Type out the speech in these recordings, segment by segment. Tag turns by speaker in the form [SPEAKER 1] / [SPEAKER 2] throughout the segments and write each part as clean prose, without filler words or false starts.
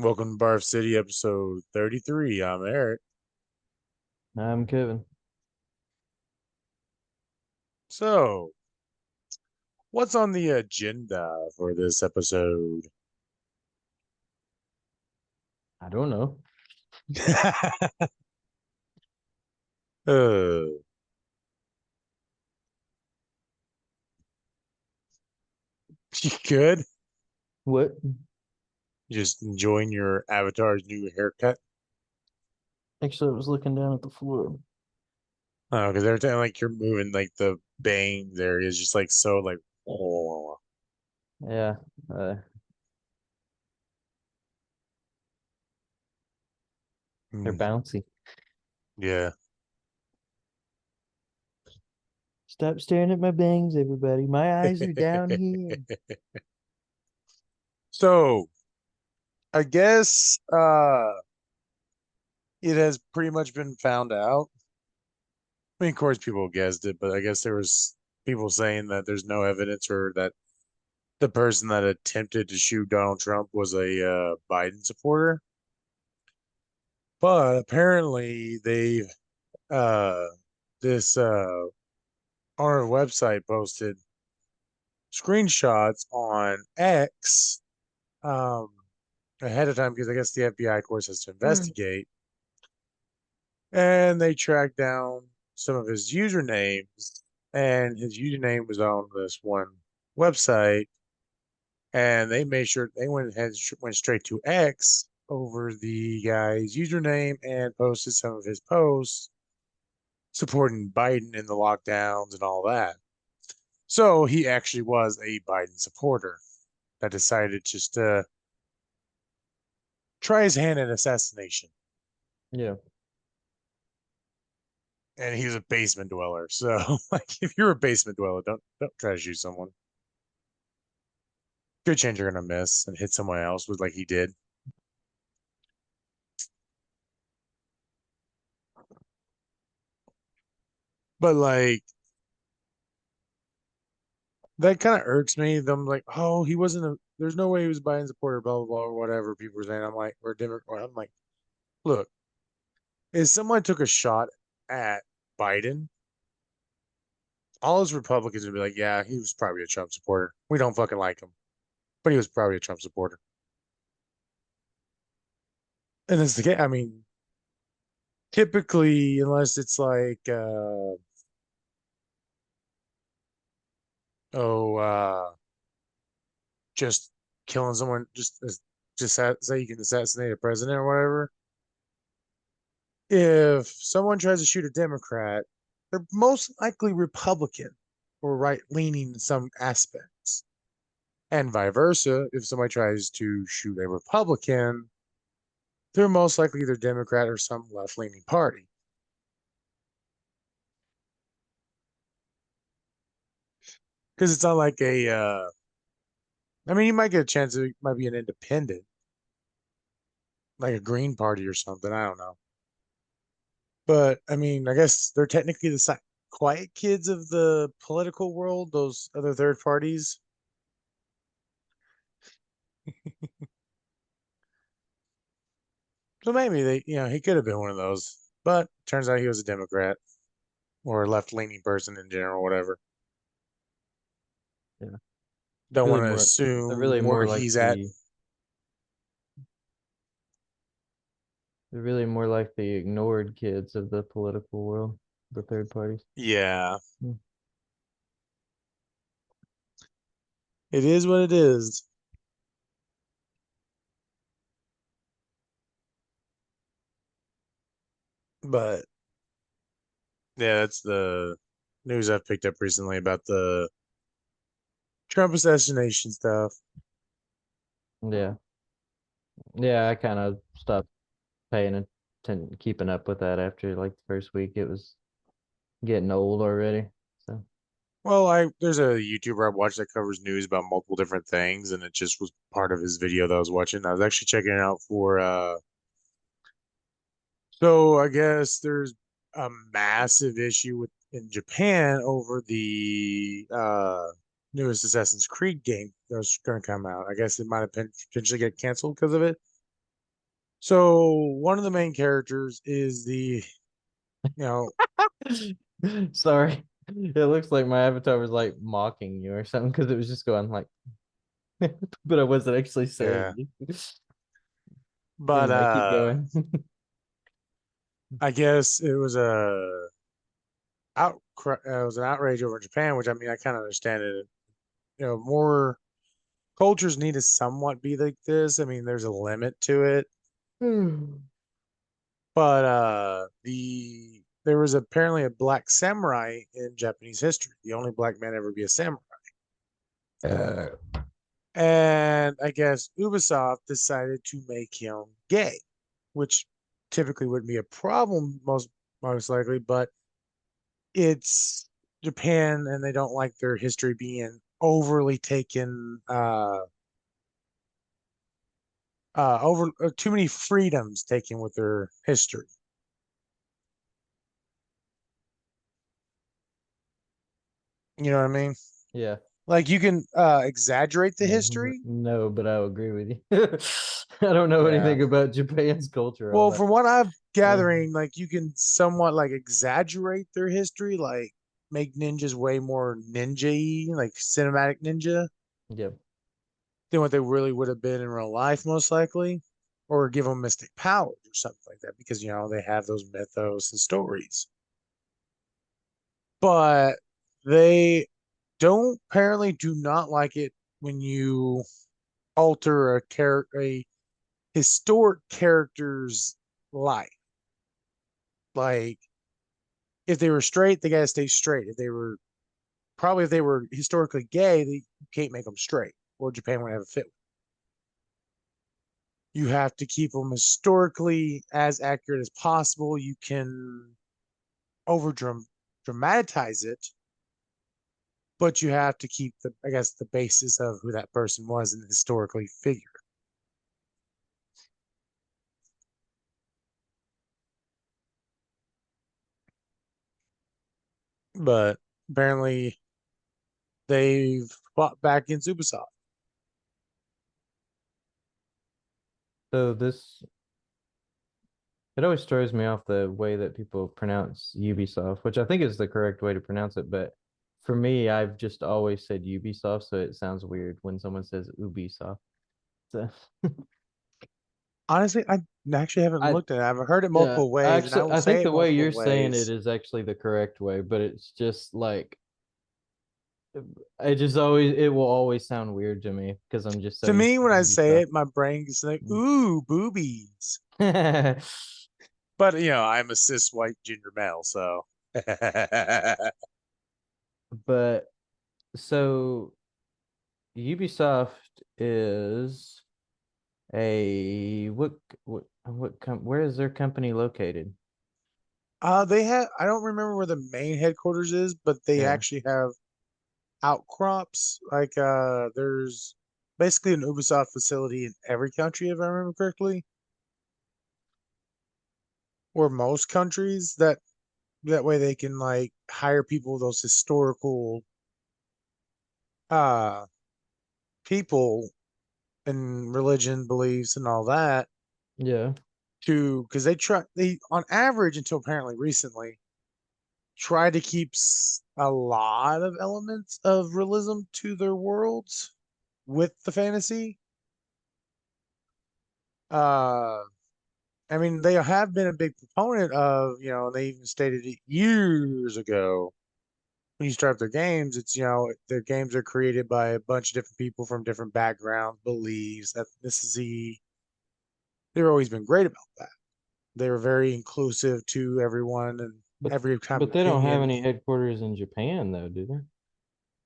[SPEAKER 1] Welcome to Barf City, episode 33. I'm Eric.
[SPEAKER 2] I'm Kevin.
[SPEAKER 1] So, what's on the agenda for this episode?
[SPEAKER 2] I don't know.
[SPEAKER 1] uh, you good?
[SPEAKER 2] What?
[SPEAKER 1] Just enjoying your avatar's new haircut?
[SPEAKER 2] Actually, I was looking down at the floor.
[SPEAKER 1] Oh, because every time like you're moving, like the bangs area is just like so like, oh.
[SPEAKER 2] Yeah, uh, they're
[SPEAKER 1] Mm,
[SPEAKER 2] bouncy.
[SPEAKER 1] yeah.
[SPEAKER 2] Stop staring at my bangs, everybody. My eyes are down here.
[SPEAKER 1] So, I guess it has pretty much been found out. I mean, of course, people guessed it, but I guess there was people saying that there's no evidence or that the person that attempted to shoot Donald Trump was a Biden supporter. But apparently, they uh, this on our website posted screenshots on X um, ahead of time because I guess the FBI, of course, has to
[SPEAKER 2] Hmm.
[SPEAKER 1] investigate, and they tracked down some of his usernames, and his username was on this one website, and they made sure they went ahead and went straight to X over the guy's username and posted some of his posts supporting Biden in the lockdowns and all that. So he actually was a Biden supporter that decided just to try his hand at assassination.
[SPEAKER 2] Yeah,
[SPEAKER 1] And he was a basement dweller. So like if you're a basement dweller, don't try to shoot someone. Good chance you're gonna miss and hit someone else with like he did. But like that kind of irks me. Them like, oh, he wasn't a. There's no way he was a Biden supporter, blah blah blah, or whatever people were saying. I'm like, or Democrat. I'm like, look, if someone took a shot at Biden, all those Republicans would be like, yeah, he was probably a Trump supporter. We don't fucking like him, but he was probably a Trump supporter. And it's the case. I mean, typically, unless it's like, oh, just killing someone, just say you can assassinate a president or whatever. If someone tries to shoot a Democrat, they're most likely Republican or right leaning in some aspects. And vice versa, if somebody tries to shoot a Republican, they're most likely either Democrat or some left leaning party. Because it's not like I mean, you might get a chance it might be an independent, like a Green Party or something. I don't know. But I mean, I guess they're technically the quiet kids of the political world, those other third parties. So maybe he could have been one of those. But turns out he was a Democrat or a left leaning person in general, whatever.
[SPEAKER 2] yeah.
[SPEAKER 1] Don't
[SPEAKER 2] Really
[SPEAKER 1] want to
[SPEAKER 2] more. They're
[SPEAKER 1] assume
[SPEAKER 2] really
[SPEAKER 1] where
[SPEAKER 2] more like
[SPEAKER 1] he's at.
[SPEAKER 2] the. They're really more like the ignored kids of the political world, the third parties.
[SPEAKER 1] Yeah,
[SPEAKER 2] Hmm.
[SPEAKER 1] it is what it is. But yeah, that's the news I've picked up recently about the Trump assassination stuff.
[SPEAKER 2] Yeah, yeah. I kind of stopped paying attention, keeping up with that after like the first week. It was getting old already. So
[SPEAKER 1] Well, I there's a YouTuber I watch that covers news about multiple different things, and it just was part of his video that I was watching. I was actually checking it out for so I guess there's a massive issue with in Japan over the newest Assassin's Creed game that was going to come out. I guess it might have been potentially get canceled because of it. So one of the main characters is you know,
[SPEAKER 2] Sorry. It looks like my avatar was like mocking you or something because it was just going like, but I wasn't actually
[SPEAKER 1] yeah.
[SPEAKER 2] saying you.
[SPEAKER 1] But
[SPEAKER 2] Anyway, keep going.
[SPEAKER 1] I guess it was an outrage over Japan, which I mean I kind of understand it. More cultures need to somewhat be like this. I mean, there's a limit to it. But there was apparently a black samurai in Japanese history, the only black man ever be a samurai.
[SPEAKER 2] Uh,
[SPEAKER 1] And I guess Ubisoft decided to make him gay, which typically wouldn't be a problem most likely, but it's Japan and they don't like their history being overly taken over too many freedoms taken with their history. You know what I mean?
[SPEAKER 2] yeah.
[SPEAKER 1] Like you can exaggerate the
[SPEAKER 2] Mhm.
[SPEAKER 1] history.
[SPEAKER 2] No, but I agree with you. I don't know
[SPEAKER 1] Yeah.
[SPEAKER 2] anything about Japan's culture all
[SPEAKER 1] Well,
[SPEAKER 2] that
[SPEAKER 1] from
[SPEAKER 2] much.
[SPEAKER 1] what I'm
[SPEAKER 2] Uh,
[SPEAKER 1] gathering, like you can somewhat like exaggerate their history, like make ninjas way more ninja-y, like cinematic ninja,
[SPEAKER 2] yeah.
[SPEAKER 1] than what they really would have been in real life, most likely, or give them mystic powers or something like that, because they have those mythos and stories. But they don't apparently do not like it when you alter a historic character's life. Like if they were straight, they gotta stay straight. If they were historically gay, you can't make them straight, or Japan would have a fit. You have to keep them historically as accurate as possible. You can over dramatize it, but you have to keep I guess, the basis of who that person was and historically figure. But apparently, they've fought back against Ubisoft.
[SPEAKER 2] So this it always throws me off the way that people pronounce Ubisoft, which I think is the correct way to pronounce it, but for me, I've just always said Ubisoft, so it sounds weird when someone says Ubisoft. So
[SPEAKER 1] Honestly, I actually haven't
[SPEAKER 2] I
[SPEAKER 1] looked at it. I've heard it
[SPEAKER 2] yeah,
[SPEAKER 1] multiple ways, and I
[SPEAKER 2] actually
[SPEAKER 1] will
[SPEAKER 2] I think
[SPEAKER 1] say it
[SPEAKER 2] the way
[SPEAKER 1] multiple
[SPEAKER 2] you're saying it
[SPEAKER 1] ways.
[SPEAKER 2] is actually the correct way, but it's just like it will always sound weird to me because I'm just so
[SPEAKER 1] To
[SPEAKER 2] used
[SPEAKER 1] me,
[SPEAKER 2] to
[SPEAKER 1] when I say
[SPEAKER 2] Ubisoft.
[SPEAKER 1] it, my brain is like, ooh, boobies. But I'm a cis white gender male, so
[SPEAKER 2] But so Ubisoft is a where is their company located?
[SPEAKER 1] I don't remember where the main headquarters is, but they
[SPEAKER 2] Yeah.
[SPEAKER 1] actually have outcrops. Like there's basically an Ubisoft facility in every country, if I remember correctly, or most countries that way they can like hire people, those historical uh people and religion beliefs and all that
[SPEAKER 2] Yeah.
[SPEAKER 1] to because they on average until apparently recently try to keep a lot of elements of realism to their worlds with the fantasy. uh I mean, they have been a big proponent of, they even stated it years ago. When you start their games, it's, their games are created by a bunch of different people from different backgrounds, beliefs, ethnicity. They've always been great about that. They were very inclusive to everyone and
[SPEAKER 2] But
[SPEAKER 1] every kind of
[SPEAKER 2] but they don't have
[SPEAKER 1] opinion.
[SPEAKER 2] any headquarters in Japan though, do they?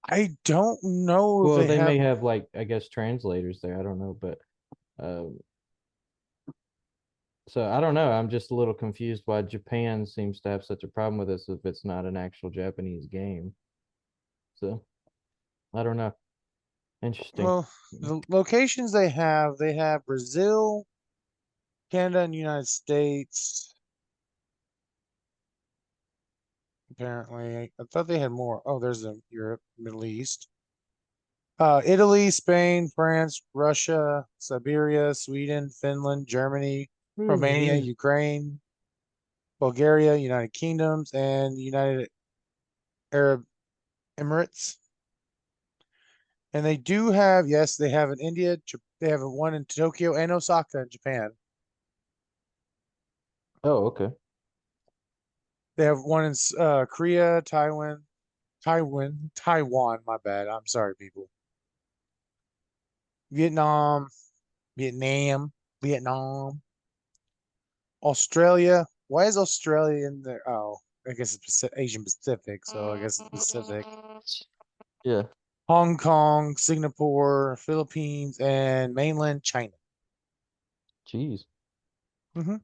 [SPEAKER 1] I don't know if
[SPEAKER 2] Well,
[SPEAKER 1] they
[SPEAKER 2] they may
[SPEAKER 1] have.
[SPEAKER 2] have like I guess translators there. I don't know, but so I don't know. I'm just a little confused why Japan seems to have such a problem with this if it's not an actual Japanese game. So I don't know. Interesting.
[SPEAKER 1] Well, the locations they have Brazil, Canada, and United States. Apparently, I thought they had more. Oh, there's the Europe, Middle East, Italy, Spain, France, Russia, Siberia, Sweden, Finland, Germany.
[SPEAKER 2] Oh,
[SPEAKER 1] Romania,
[SPEAKER 2] jeez.
[SPEAKER 1] Ukraine, Bulgaria, United Kingdoms, and United Arab Emirates. And they do have, yes, they have in India. They have one in Tokyo and Osaka in Japan.
[SPEAKER 2] Oh, okay.
[SPEAKER 1] They have one in Korea, Taiwan. My bad. I'm sorry, people. Vietnam, Vietnam, Vietnam, Australia. Why is Australia in there? Oh, I guess it's Asian Pacific, so I guess it's Pacific.
[SPEAKER 2] Yeah.
[SPEAKER 1] Hong Kong, Singapore, Philippines, and mainland China.
[SPEAKER 2] Jeez.
[SPEAKER 1] Hmm.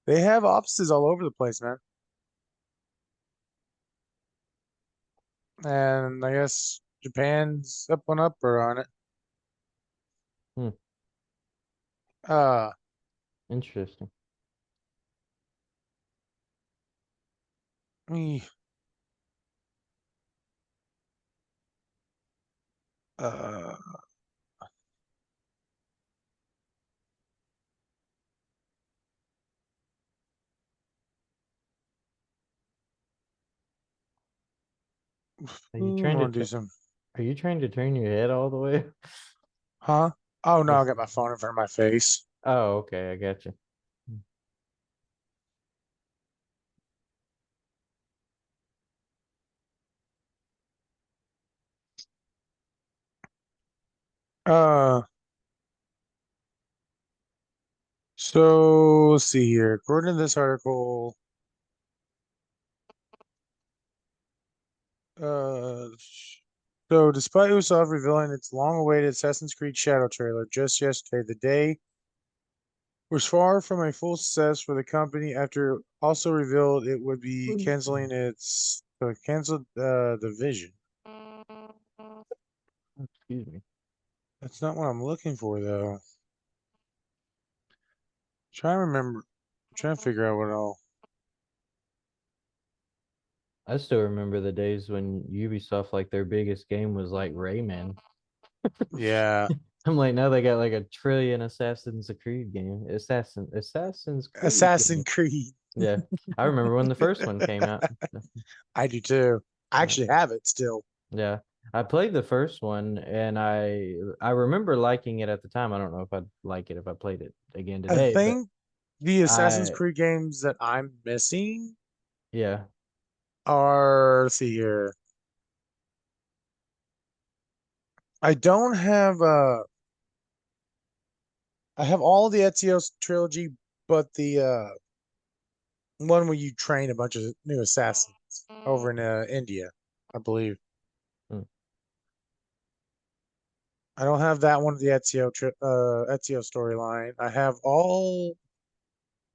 [SPEAKER 1] They have offices all over the place, man. And I guess Japan's up one upper on it.
[SPEAKER 2] Hmm.
[SPEAKER 1] Uh,
[SPEAKER 2] Interesting.
[SPEAKER 1] me, uh,
[SPEAKER 2] Are you
[SPEAKER 1] I'm
[SPEAKER 2] trying to
[SPEAKER 1] gonna do
[SPEAKER 2] turn?
[SPEAKER 1] some,
[SPEAKER 2] Are you trying to turn your head all the way?
[SPEAKER 1] huh? Oh no, I
[SPEAKER 2] Yes.
[SPEAKER 1] got my phone in front of my face.
[SPEAKER 2] Oh, okay. I got you.
[SPEAKER 1] Uh, so let's see here. According to this article, uh, so despite Ubisoft revealing its long-awaited Assassin's Creed Shadow trailer just yesterday, the day was far from a full success for the company after it also revealed it would be canceling its canceled the Vision.
[SPEAKER 2] Excuse me.
[SPEAKER 1] That's not what I'm looking for though. Trying to remember, trying to figure out what all.
[SPEAKER 2] I still remember the days when Ubisoft, like their biggest game was like Rayman.
[SPEAKER 1] Yeah,
[SPEAKER 2] I'm like, now they got like a trillion Assassin's Creed
[SPEAKER 1] Assassin's
[SPEAKER 2] game.
[SPEAKER 1] Creed.
[SPEAKER 2] Yeah. I remember when the first one came out.
[SPEAKER 1] I do too. I
[SPEAKER 2] Yeah.
[SPEAKER 1] actually have it still.
[SPEAKER 2] Yeah. I played the first one and I remember liking it at the time. I don't know if I'd like it if I played it again
[SPEAKER 1] I
[SPEAKER 2] today, but
[SPEAKER 1] think the Assassin's
[SPEAKER 2] I
[SPEAKER 1] Creed games that I'm missing
[SPEAKER 2] yeah.
[SPEAKER 1] are, let's see here. I don't have I have all the Ezio's trilogy, but the one where you train a bunch of new assassins over in India, I believe.
[SPEAKER 2] Mm.
[SPEAKER 1] I don't have that one, the Ezio storyline. I have all.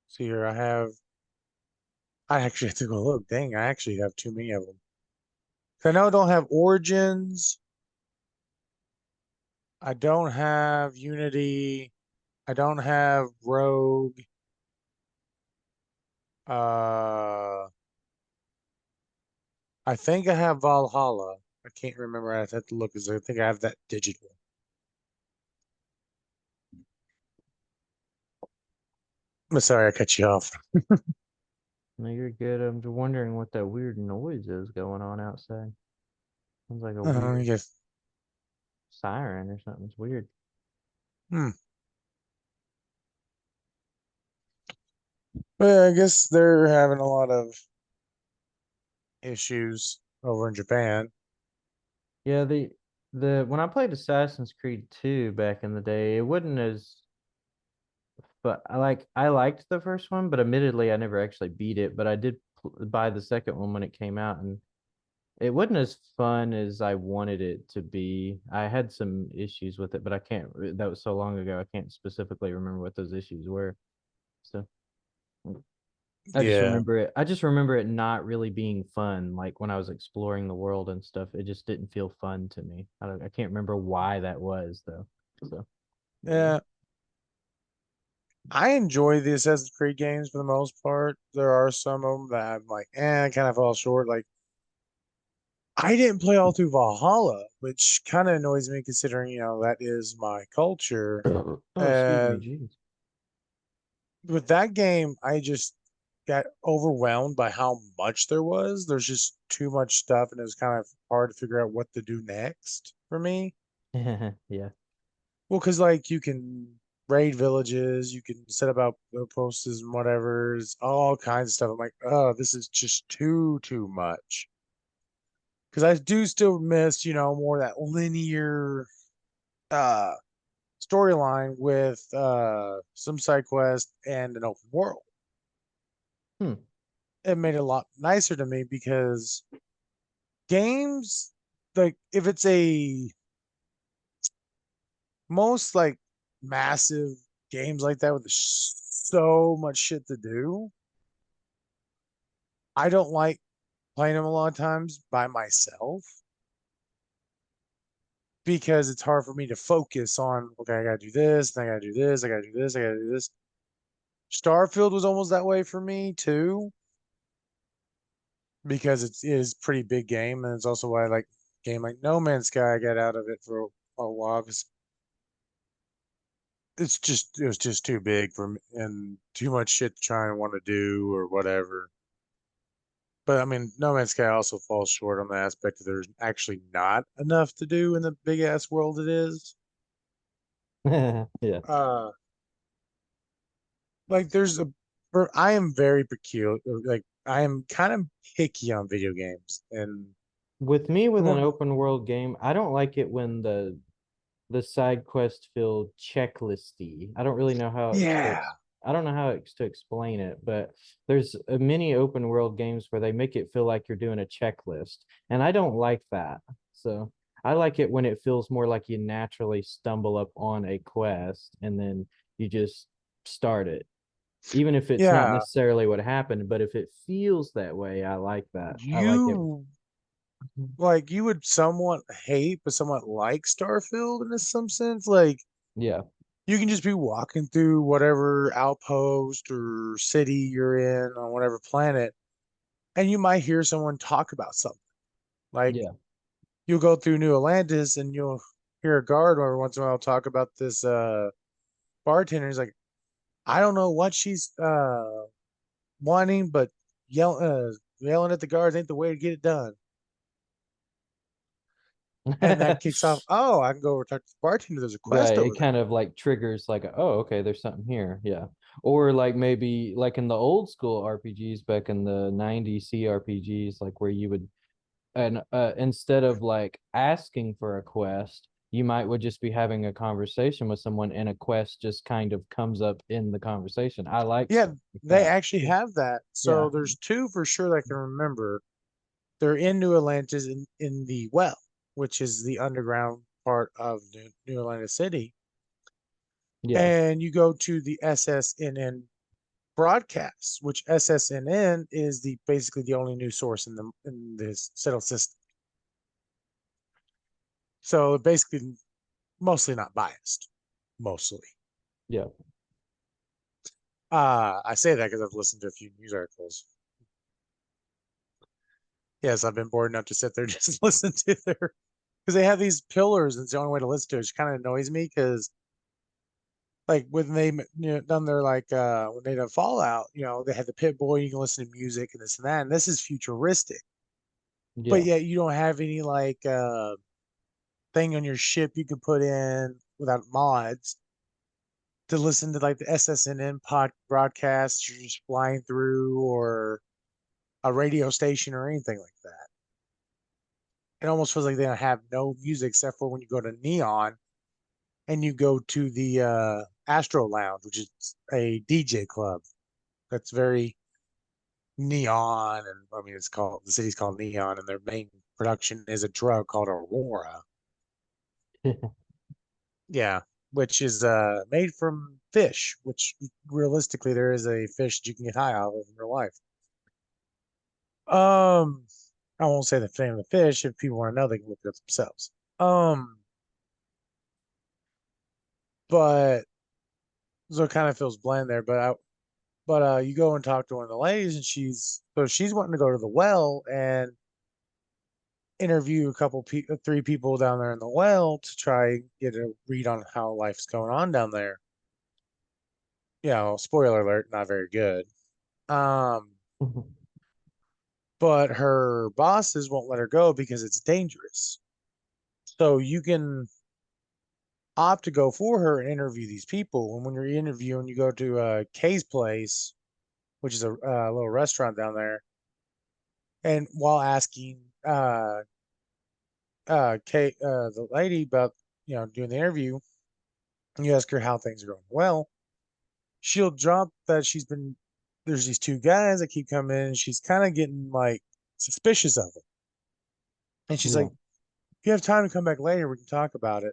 [SPEAKER 1] See here, I actually have to go look. Dang, I actually have too many of them. I know I don't have Origins. I don't have Unity. I don't have Rogue. Uh, I think I have Valhalla. I can't remember. I have to look because I think I have that digital. I'm sorry, I cut you off.
[SPEAKER 2] No, you're good. I'm just wondering what that weird noise is going on outside. Sounds like a weird
[SPEAKER 1] Yes.
[SPEAKER 2] siren or something. It's weird.
[SPEAKER 1] Hmm. But yeah, I guess they're having a lot of issues over in Japan.
[SPEAKER 2] Yeah, the when I played Assassin's Creed 2 back in the day, it wasn't as but I liked the first one, but admittedly I never actually beat it, but I did buy the second one when it came out and it wasn't as fun as I wanted it to be. I had some issues with it, but I can't that was so long ago. I can't specifically remember what those issues were. So
[SPEAKER 1] Yeah.
[SPEAKER 2] I just remember it not really being fun. Like when I was exploring the world and stuff, it just didn't feel fun to me. I can't remember why that was though. So
[SPEAKER 1] Yeah. I enjoy the Assassin's Creed games for the most part. There are some of them that I'm like, I kind of fall short. Like I didn't play all through Valhalla, which kind of annoys me considering, that is my culture.
[SPEAKER 2] Oh, excuse me,
[SPEAKER 1] And
[SPEAKER 2] jeez.
[SPEAKER 1] with that game, I just got overwhelmed by how much there was. There's just too much stuff, and it was kind of hard to figure out what to do next for me.
[SPEAKER 2] Yeah.
[SPEAKER 1] Well, because like you can raid villages, you can set up outposts and whatever, it's all kinds of stuff. I'm like, oh, this is just too much. Because I do still miss, more of that linear uh storyline with some side quest and an open world.
[SPEAKER 2] Hmm.
[SPEAKER 1] It made it a lot nicer to me because games, like if it's a most like massive games like that with so much shit to do, I don't like playing them a lot of times by myself because it's hard for me to focus on, okay, I gotta do this, I gotta do this, I gotta do this, I gotta do this. Starfield was almost that way for me too, because it is pretty big game, and it's also why I like game like No Man's Sky. I got out of it for a while because it was just too big for me and too much shit to try and want to do or whatever. But I mean, No Man's Sky also falls short on the aspect that there's actually not enough to do in the big ass world it is.
[SPEAKER 2] Yeah.
[SPEAKER 1] Uh, like there's a, I am very peculiar. Like I am kind of picky on video games, and
[SPEAKER 2] With me with an
[SPEAKER 1] well,
[SPEAKER 2] open world game, I don't like it when the side quest feel checklisty. I don't really know how
[SPEAKER 1] yeah,
[SPEAKER 2] I don't know how to explain it, but there's many open world games where they make it feel like you're doing a checklist, and I don't like that. So I like it when it feels more like you naturally stumble up on a quest and then you just start it. Even if it's not
[SPEAKER 1] yeah.
[SPEAKER 2] necessarily what happened, but if it feels that way, I like that. I like it.
[SPEAKER 1] You like you would somewhat hate, but somewhat like Starfield in some sense. Like
[SPEAKER 2] Yeah.
[SPEAKER 1] you can just be walking through whatever outpost or city you're in on whatever planet, and you might hear someone talk about something. Like
[SPEAKER 2] Yeah.
[SPEAKER 1] you'll go through New Atlantis and you'll hear a guard every once in a while talk about this bartender. He's like, I don't know what she's wanting, but yelling at the guards ain't the way to get it done. And that kicks off, oh, I can go over talk to the bartender. There's a quest
[SPEAKER 2] Right.
[SPEAKER 1] over
[SPEAKER 2] It
[SPEAKER 1] there.
[SPEAKER 2] kind of like triggers like, oh, okay, there's something here. Yeah. Or like maybe like in the old school RPGs back in the 90s CRPGs, like where you would and instead of like asking for a quest, you might would just be having a conversation with someone and a quest just kind of comes up in the conversation. I like
[SPEAKER 1] Yeah,
[SPEAKER 2] stuff like
[SPEAKER 1] they
[SPEAKER 2] that.
[SPEAKER 1] actually have that.
[SPEAKER 2] Yeah.
[SPEAKER 1] So there's two for sure that I can remember. They're in New Atlantis in the well, which is the underground part of New Atlantis City.
[SPEAKER 2] Yeah.
[SPEAKER 1] And you go to the SSNN broadcast, which SSNN is the basically the only news source in this settled system. So basically mostly not biased. Mostly.
[SPEAKER 2] Yeah.
[SPEAKER 1] I say that because I've listened to a few news articles. Yes, I've been bored enough to sit there just listen to their because they have these pillars, and it's the only way to listen to it. Which kind of annoys me because like when they done their like when they done Fallout, they had the Pit Boy. You can listen to music and this and that, and this is futuristic, but
[SPEAKER 2] Yeah.
[SPEAKER 1] yet you don't have any like thing on your ship you can put in without mods to listen to like the SSNN pod broadcasts you're just flying through or a radio station or anything like that. It almost feels like they don't have no music except for when you go to Neon and you go to the Astro Lounge, which is a DJ club that's very neon. And I mean, the city's called Neon, and their main production is a drug called Aurora. Yeah, which is made from fish, which realistically there is a fish that you can get high off of in real life. Um, I won't say the name of the fish. If people want to know, they can look it up themselves. Um, but so it kind of feels bland there. But you go and talk to one of the ladies, and she's wanting to go to the well, and interview a couple people, three people down there in the well to try and get a read on how life's going on down there. Spoiler alert, not very good. Um, but her bosses won't let her go because it's dangerous. So you can opt to go for her and interview these people. And when you're interviewing, you go to Kay's place, which is a little restaurant down there, and while asking Kay, the lady about doing the interview, you ask her how things are going. Well, she'll drop that there's these two guys that keep coming in, and she's kind of getting like suspicious of them. And she's like,
[SPEAKER 2] Yeah.
[SPEAKER 1] if you have time to come back later, we can talk about it.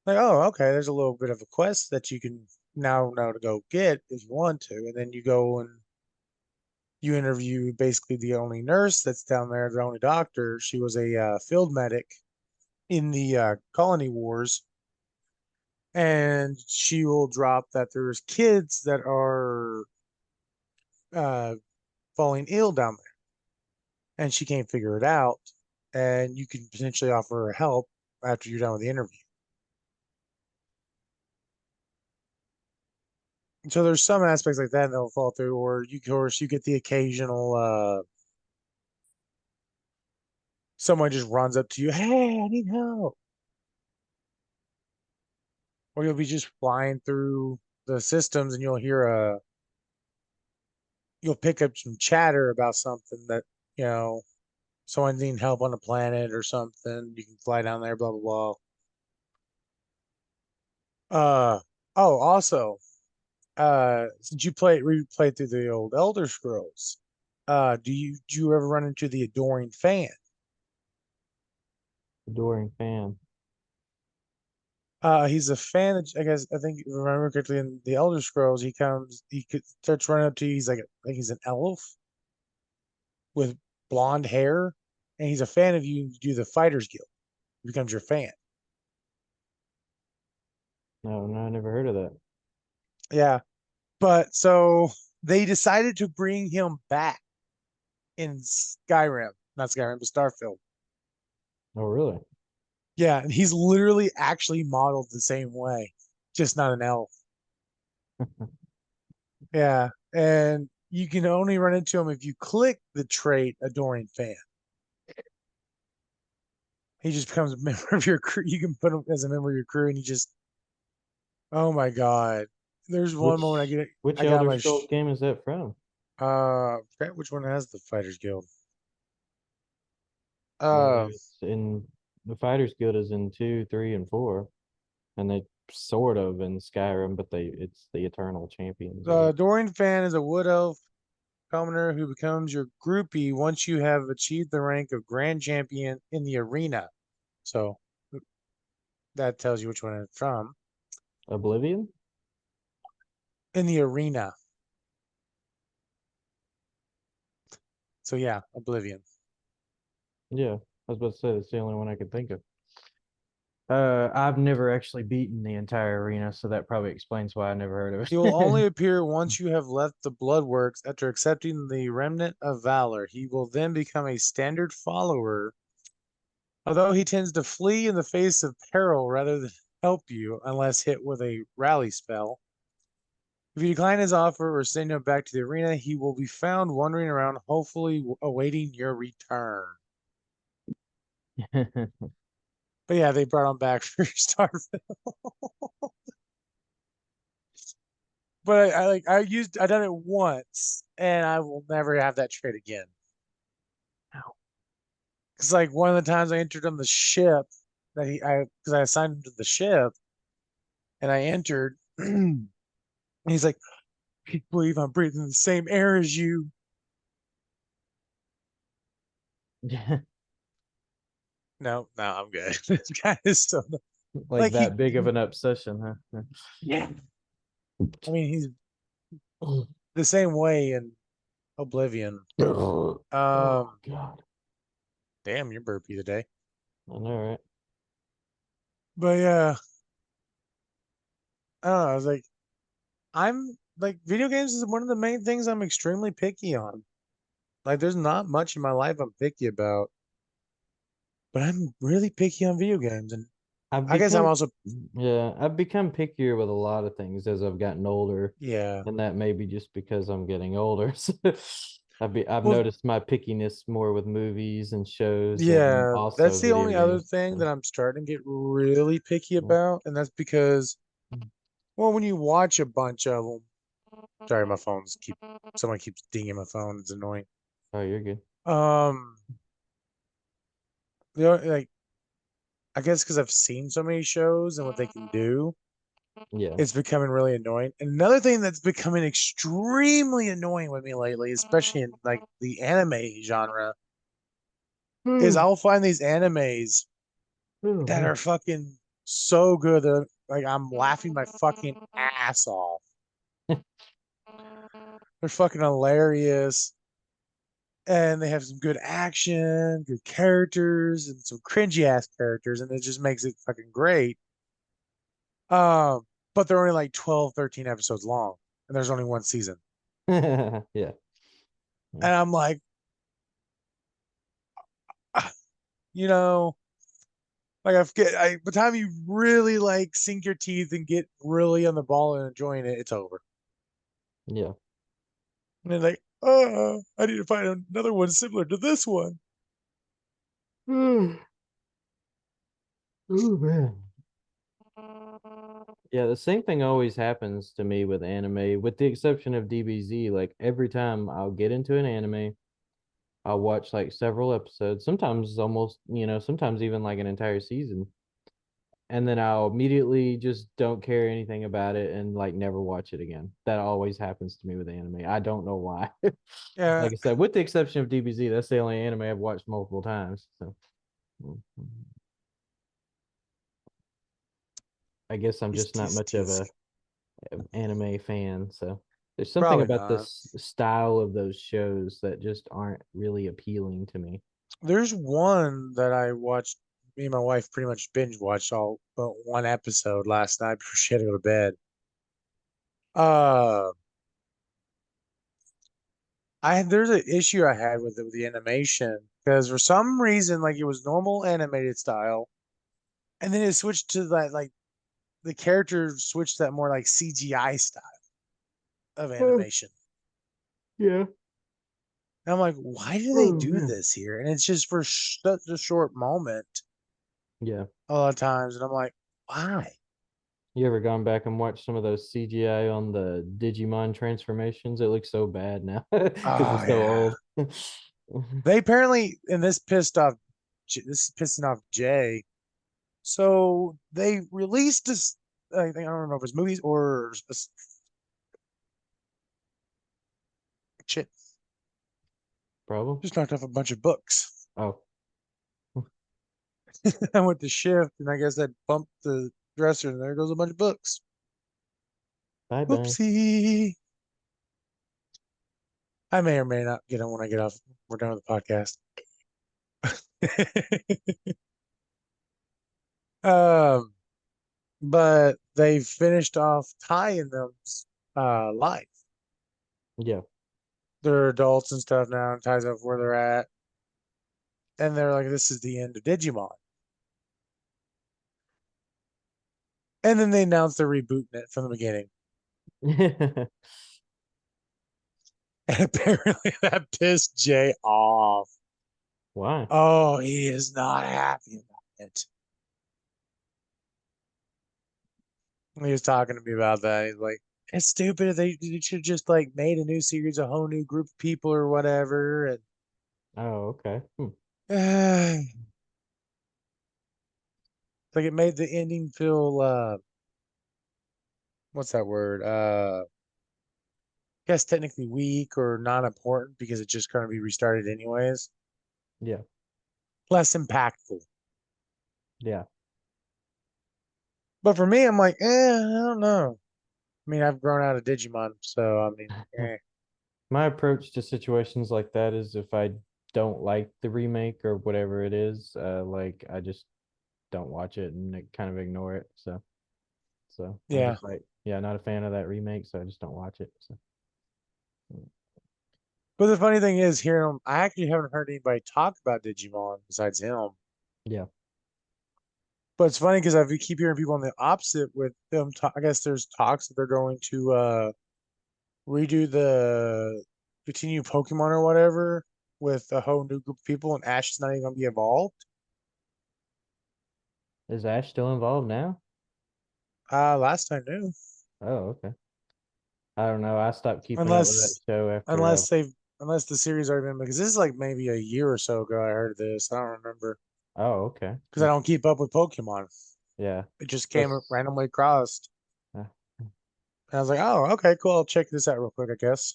[SPEAKER 1] Like, oh, okay, there's a little bit of a quest that you can now know to go get if you want to. And then you go and you interview basically the only nurse that's down there, the only doctor. She was a field medic in the colony wars. And she will drop that there's kids that are uh, falling ill down there, and she can't figure it out. And you can potentially offer her help after you're done with the interview. So there's some aspects like that that'll fall through, or you, of course, you get the occasional someone just runs up to you, hey, I need help, or you'll be just flying through the systems and you'll pick up some chatter about something that you know someone needing help on the planet or something. You can fly down there, blah blah blah. Oh, also, since you replayed through the old Elder Scrolls, do you ever run into the adoring fan?
[SPEAKER 2] Adoring fan.
[SPEAKER 1] He's a fan. I guess I think if I remember correctly in the Elder Scrolls, starts running up to you. He's like I think he's an elf with blonde hair, and he's a fan of you. You do the Fighters Guild. He becomes your fan.
[SPEAKER 2] No, no, I never heard of that.
[SPEAKER 1] Yeah, but so they decided to bring him back in Skyrim, not Skyrim, but Starfield.
[SPEAKER 2] Oh, really?
[SPEAKER 1] Yeah, and he's literally actually modeled the same way, just not an elf. Yeah, and you can only run into him if you click the trait Adoring Fan. He just becomes a member of your crew. You can put him as a member of your crew, and oh my god. There's one moment
[SPEAKER 2] Which
[SPEAKER 1] I got
[SPEAKER 2] Elder
[SPEAKER 1] my,
[SPEAKER 2] Scrolls game is that from?
[SPEAKER 1] forget which one has the Fighters Guild.
[SPEAKER 2] I know
[SPEAKER 1] Uh,
[SPEAKER 2] it's in the Fighters Guild is in 2, 3, and 4, and they sort of in Skyrim, but it's the Eternal Champions.
[SPEAKER 1] the Adoring Fan is a wood elf commoner who becomes your groupie once you have achieved the rank of Grand Champion in the arena. So that tells you which one it's from.
[SPEAKER 2] Oblivion?
[SPEAKER 1] In the arena. So yeah, Oblivion.
[SPEAKER 2] Yeah, I was about to say that's the only one I could think of. I've never actually beaten the entire arena, so that probably explains why I never heard of
[SPEAKER 1] He will
[SPEAKER 2] it.
[SPEAKER 1] only appear once you have left the Bloodworks after accepting the Remnant of Valor. He will then become a standard follower, although he tends to flee in the face of peril rather than help you unless hit with a rally spell. If you decline his offer or send him back to the arena, he will be found wandering around, hopefully awaiting your return. But yeah, they brought him back for Starfield. But I done it once, and I will never have that trait again. Because like one of the times I entered on the ship because I assigned him to the ship, and I entered, and he's like, I can't believe I'm breathing the same air as you. No, no, I'm good. This guy is so
[SPEAKER 2] Like
[SPEAKER 1] like
[SPEAKER 2] that big of an obsession, huh?
[SPEAKER 1] yeah. I mean, he's the same way in Oblivion.
[SPEAKER 2] Oh, oh
[SPEAKER 1] Um,
[SPEAKER 2] God.
[SPEAKER 1] damn, you're burpy today.
[SPEAKER 2] I know, right?
[SPEAKER 1] But yeah, I don't know. I was like, I'm like, video games is one of the main things I'm extremely picky on. Like, there's not much in my life I'm picky about. but I'm really picky on video games, and
[SPEAKER 2] I've
[SPEAKER 1] I guess I'm
[SPEAKER 2] become,
[SPEAKER 1] also
[SPEAKER 2] yeah, I've become pickier with a lot of things as I've gotten older,
[SPEAKER 1] yeah.
[SPEAKER 2] and that may be just because I'm getting older. So I've
[SPEAKER 1] Well,
[SPEAKER 2] noticed my pickiness more with movies and shows and
[SPEAKER 1] yeah,
[SPEAKER 2] also
[SPEAKER 1] that's the
[SPEAKER 2] video
[SPEAKER 1] only other
[SPEAKER 2] games.
[SPEAKER 1] thing
[SPEAKER 2] So,
[SPEAKER 1] that I'm starting to get really picky
[SPEAKER 2] yeah.
[SPEAKER 1] about, and that's because, well, when you watch a bunch of them, sorry, my phone's keep someone keeps dinging my phone. It's annoying.
[SPEAKER 2] Oh, you're good.
[SPEAKER 1] Um, like I guess because I've seen so many shows and what they can do,
[SPEAKER 2] Yeah.
[SPEAKER 1] it's becoming really annoying. And another thing that's becoming extremely annoying with me lately, especially in like the anime genre, is
[SPEAKER 2] Oh,
[SPEAKER 1] I'll find these animes that
[SPEAKER 2] man.
[SPEAKER 1] are fucking so good that like I'm laughing my fucking ass off. They're fucking hilarious. And they have some good action, good characters, and some cringy ass characters, and it just makes it fucking great. Um, but they're only like 12, 13 episodes long, and there's only one season.
[SPEAKER 2] Yeah. Yeah.
[SPEAKER 1] And I'm like, ah, you know, like by the time you really like sink your teeth and get really on the ball and enjoying it, it's over.
[SPEAKER 2] Yeah.
[SPEAKER 1] And they're like, oh, I need to find another one similar to this one.
[SPEAKER 2] Oh man. Yeah, the same thing always happens to me with anime, with the exception of DBZ. Like every time I'll get into an anime, I'll watch like several episodes, sometimes almost, sometimes even like an entire season. And then I'll immediately just don't care anything about it and like never watch it again. That always happens to me with anime. I don't know why.
[SPEAKER 1] Yeah,
[SPEAKER 2] Like I said, with the exception of DBZ, that's the only anime I've watched multiple times. So I guess I'm
[SPEAKER 1] tease,
[SPEAKER 2] just not
[SPEAKER 1] tease,
[SPEAKER 2] much of
[SPEAKER 1] tease.
[SPEAKER 2] a anime fan. So there's something
[SPEAKER 1] Probably
[SPEAKER 2] about
[SPEAKER 1] not.
[SPEAKER 2] this style of those shows that just aren't really appealing to me.
[SPEAKER 1] There's one that I watched. Me and my wife pretty much binge watched all but one episode last night before she had to go to bed. Uh, there's an issue I had with it with the animation because for some reason like it was normal animated style, and then it switched to that like the characters switched to that more like CGI style of
[SPEAKER 2] Oh,
[SPEAKER 1] animation.
[SPEAKER 2] yeah.
[SPEAKER 1] And I'm like, why do they
[SPEAKER 2] Oh
[SPEAKER 1] do
[SPEAKER 2] man.
[SPEAKER 1] this here? And it's just for such a short moment
[SPEAKER 2] Yeah.
[SPEAKER 1] a lot of times, and I'm like, why?
[SPEAKER 2] You ever gone back and watched some of those CGI on the Digimon transformations? It looks so bad now because
[SPEAKER 1] Oh
[SPEAKER 2] it's so
[SPEAKER 1] yeah.
[SPEAKER 2] old.
[SPEAKER 1] They apparently, and this is pissing off Jay. So they released this. I think I don't remember if it was movies or shit.
[SPEAKER 2] Problem?
[SPEAKER 1] Just knocked off a bunch of books.
[SPEAKER 2] Oh,
[SPEAKER 1] I went to shift, and I guess I bumped the dresser, and there goes a bunch of books.
[SPEAKER 2] bye bye.
[SPEAKER 1] Oopsie. I may or may not get them when I get off. We're done with the podcast. um, but they finished off tying them life.
[SPEAKER 2] Yeah.
[SPEAKER 1] They're adults and stuff now, and ties up where they're at. And they're like, "This is the end of Digimon." And then they announced they're rebooting it from the beginning. And apparently that pissed Jay off.
[SPEAKER 2] Why?
[SPEAKER 1] Oh, he is not happy about it. He was talking to me about that. He's like, it's stupid. They should just like made a new series, a whole new group of people or whatever. And
[SPEAKER 2] Oh, okay.
[SPEAKER 1] like it made the ending feel what's that word? I guess technically weak or not important because it's just gonna be restarted anyways.
[SPEAKER 2] Yeah.
[SPEAKER 1] Less impactful.
[SPEAKER 2] Yeah.
[SPEAKER 1] But for me, I'm like, I don't know. I mean, I've grown out of Digimon, so I mean,
[SPEAKER 2] My approach to situations like that is if I don't like the remake or whatever it is, like I just don't watch it and kind of ignore it. So I'm
[SPEAKER 1] yeah.
[SPEAKER 2] just like, yeah, not a fan of that remake, so I just don't watch it. So
[SPEAKER 1] But the funny thing is, here I actually haven't heard anybody talk about Digimon besides him.
[SPEAKER 2] Yeah.
[SPEAKER 1] But it's funny because I keep hearing people on the opposite with them. I guess there's talks that they're going to redo the continue Pokemon or whatever with a whole new group of people, and Ash is not even going to be involved.
[SPEAKER 2] Is Ash still involved now?
[SPEAKER 1] Last I knew,
[SPEAKER 2] Oh, okay. I don't know. I stopped keeping up with that
[SPEAKER 1] unless
[SPEAKER 2] show after
[SPEAKER 1] unless they've unless the series already been, because this is like maybe a year or so ago I heard this. I don't remember
[SPEAKER 2] oh, okay.
[SPEAKER 1] because I don't keep up with Pokemon.
[SPEAKER 2] Yeah.
[SPEAKER 1] It just came
[SPEAKER 2] That's
[SPEAKER 1] randomly across.
[SPEAKER 2] uh,
[SPEAKER 1] And I was like, oh, okay, cool. I'll check this out real quick, I guess.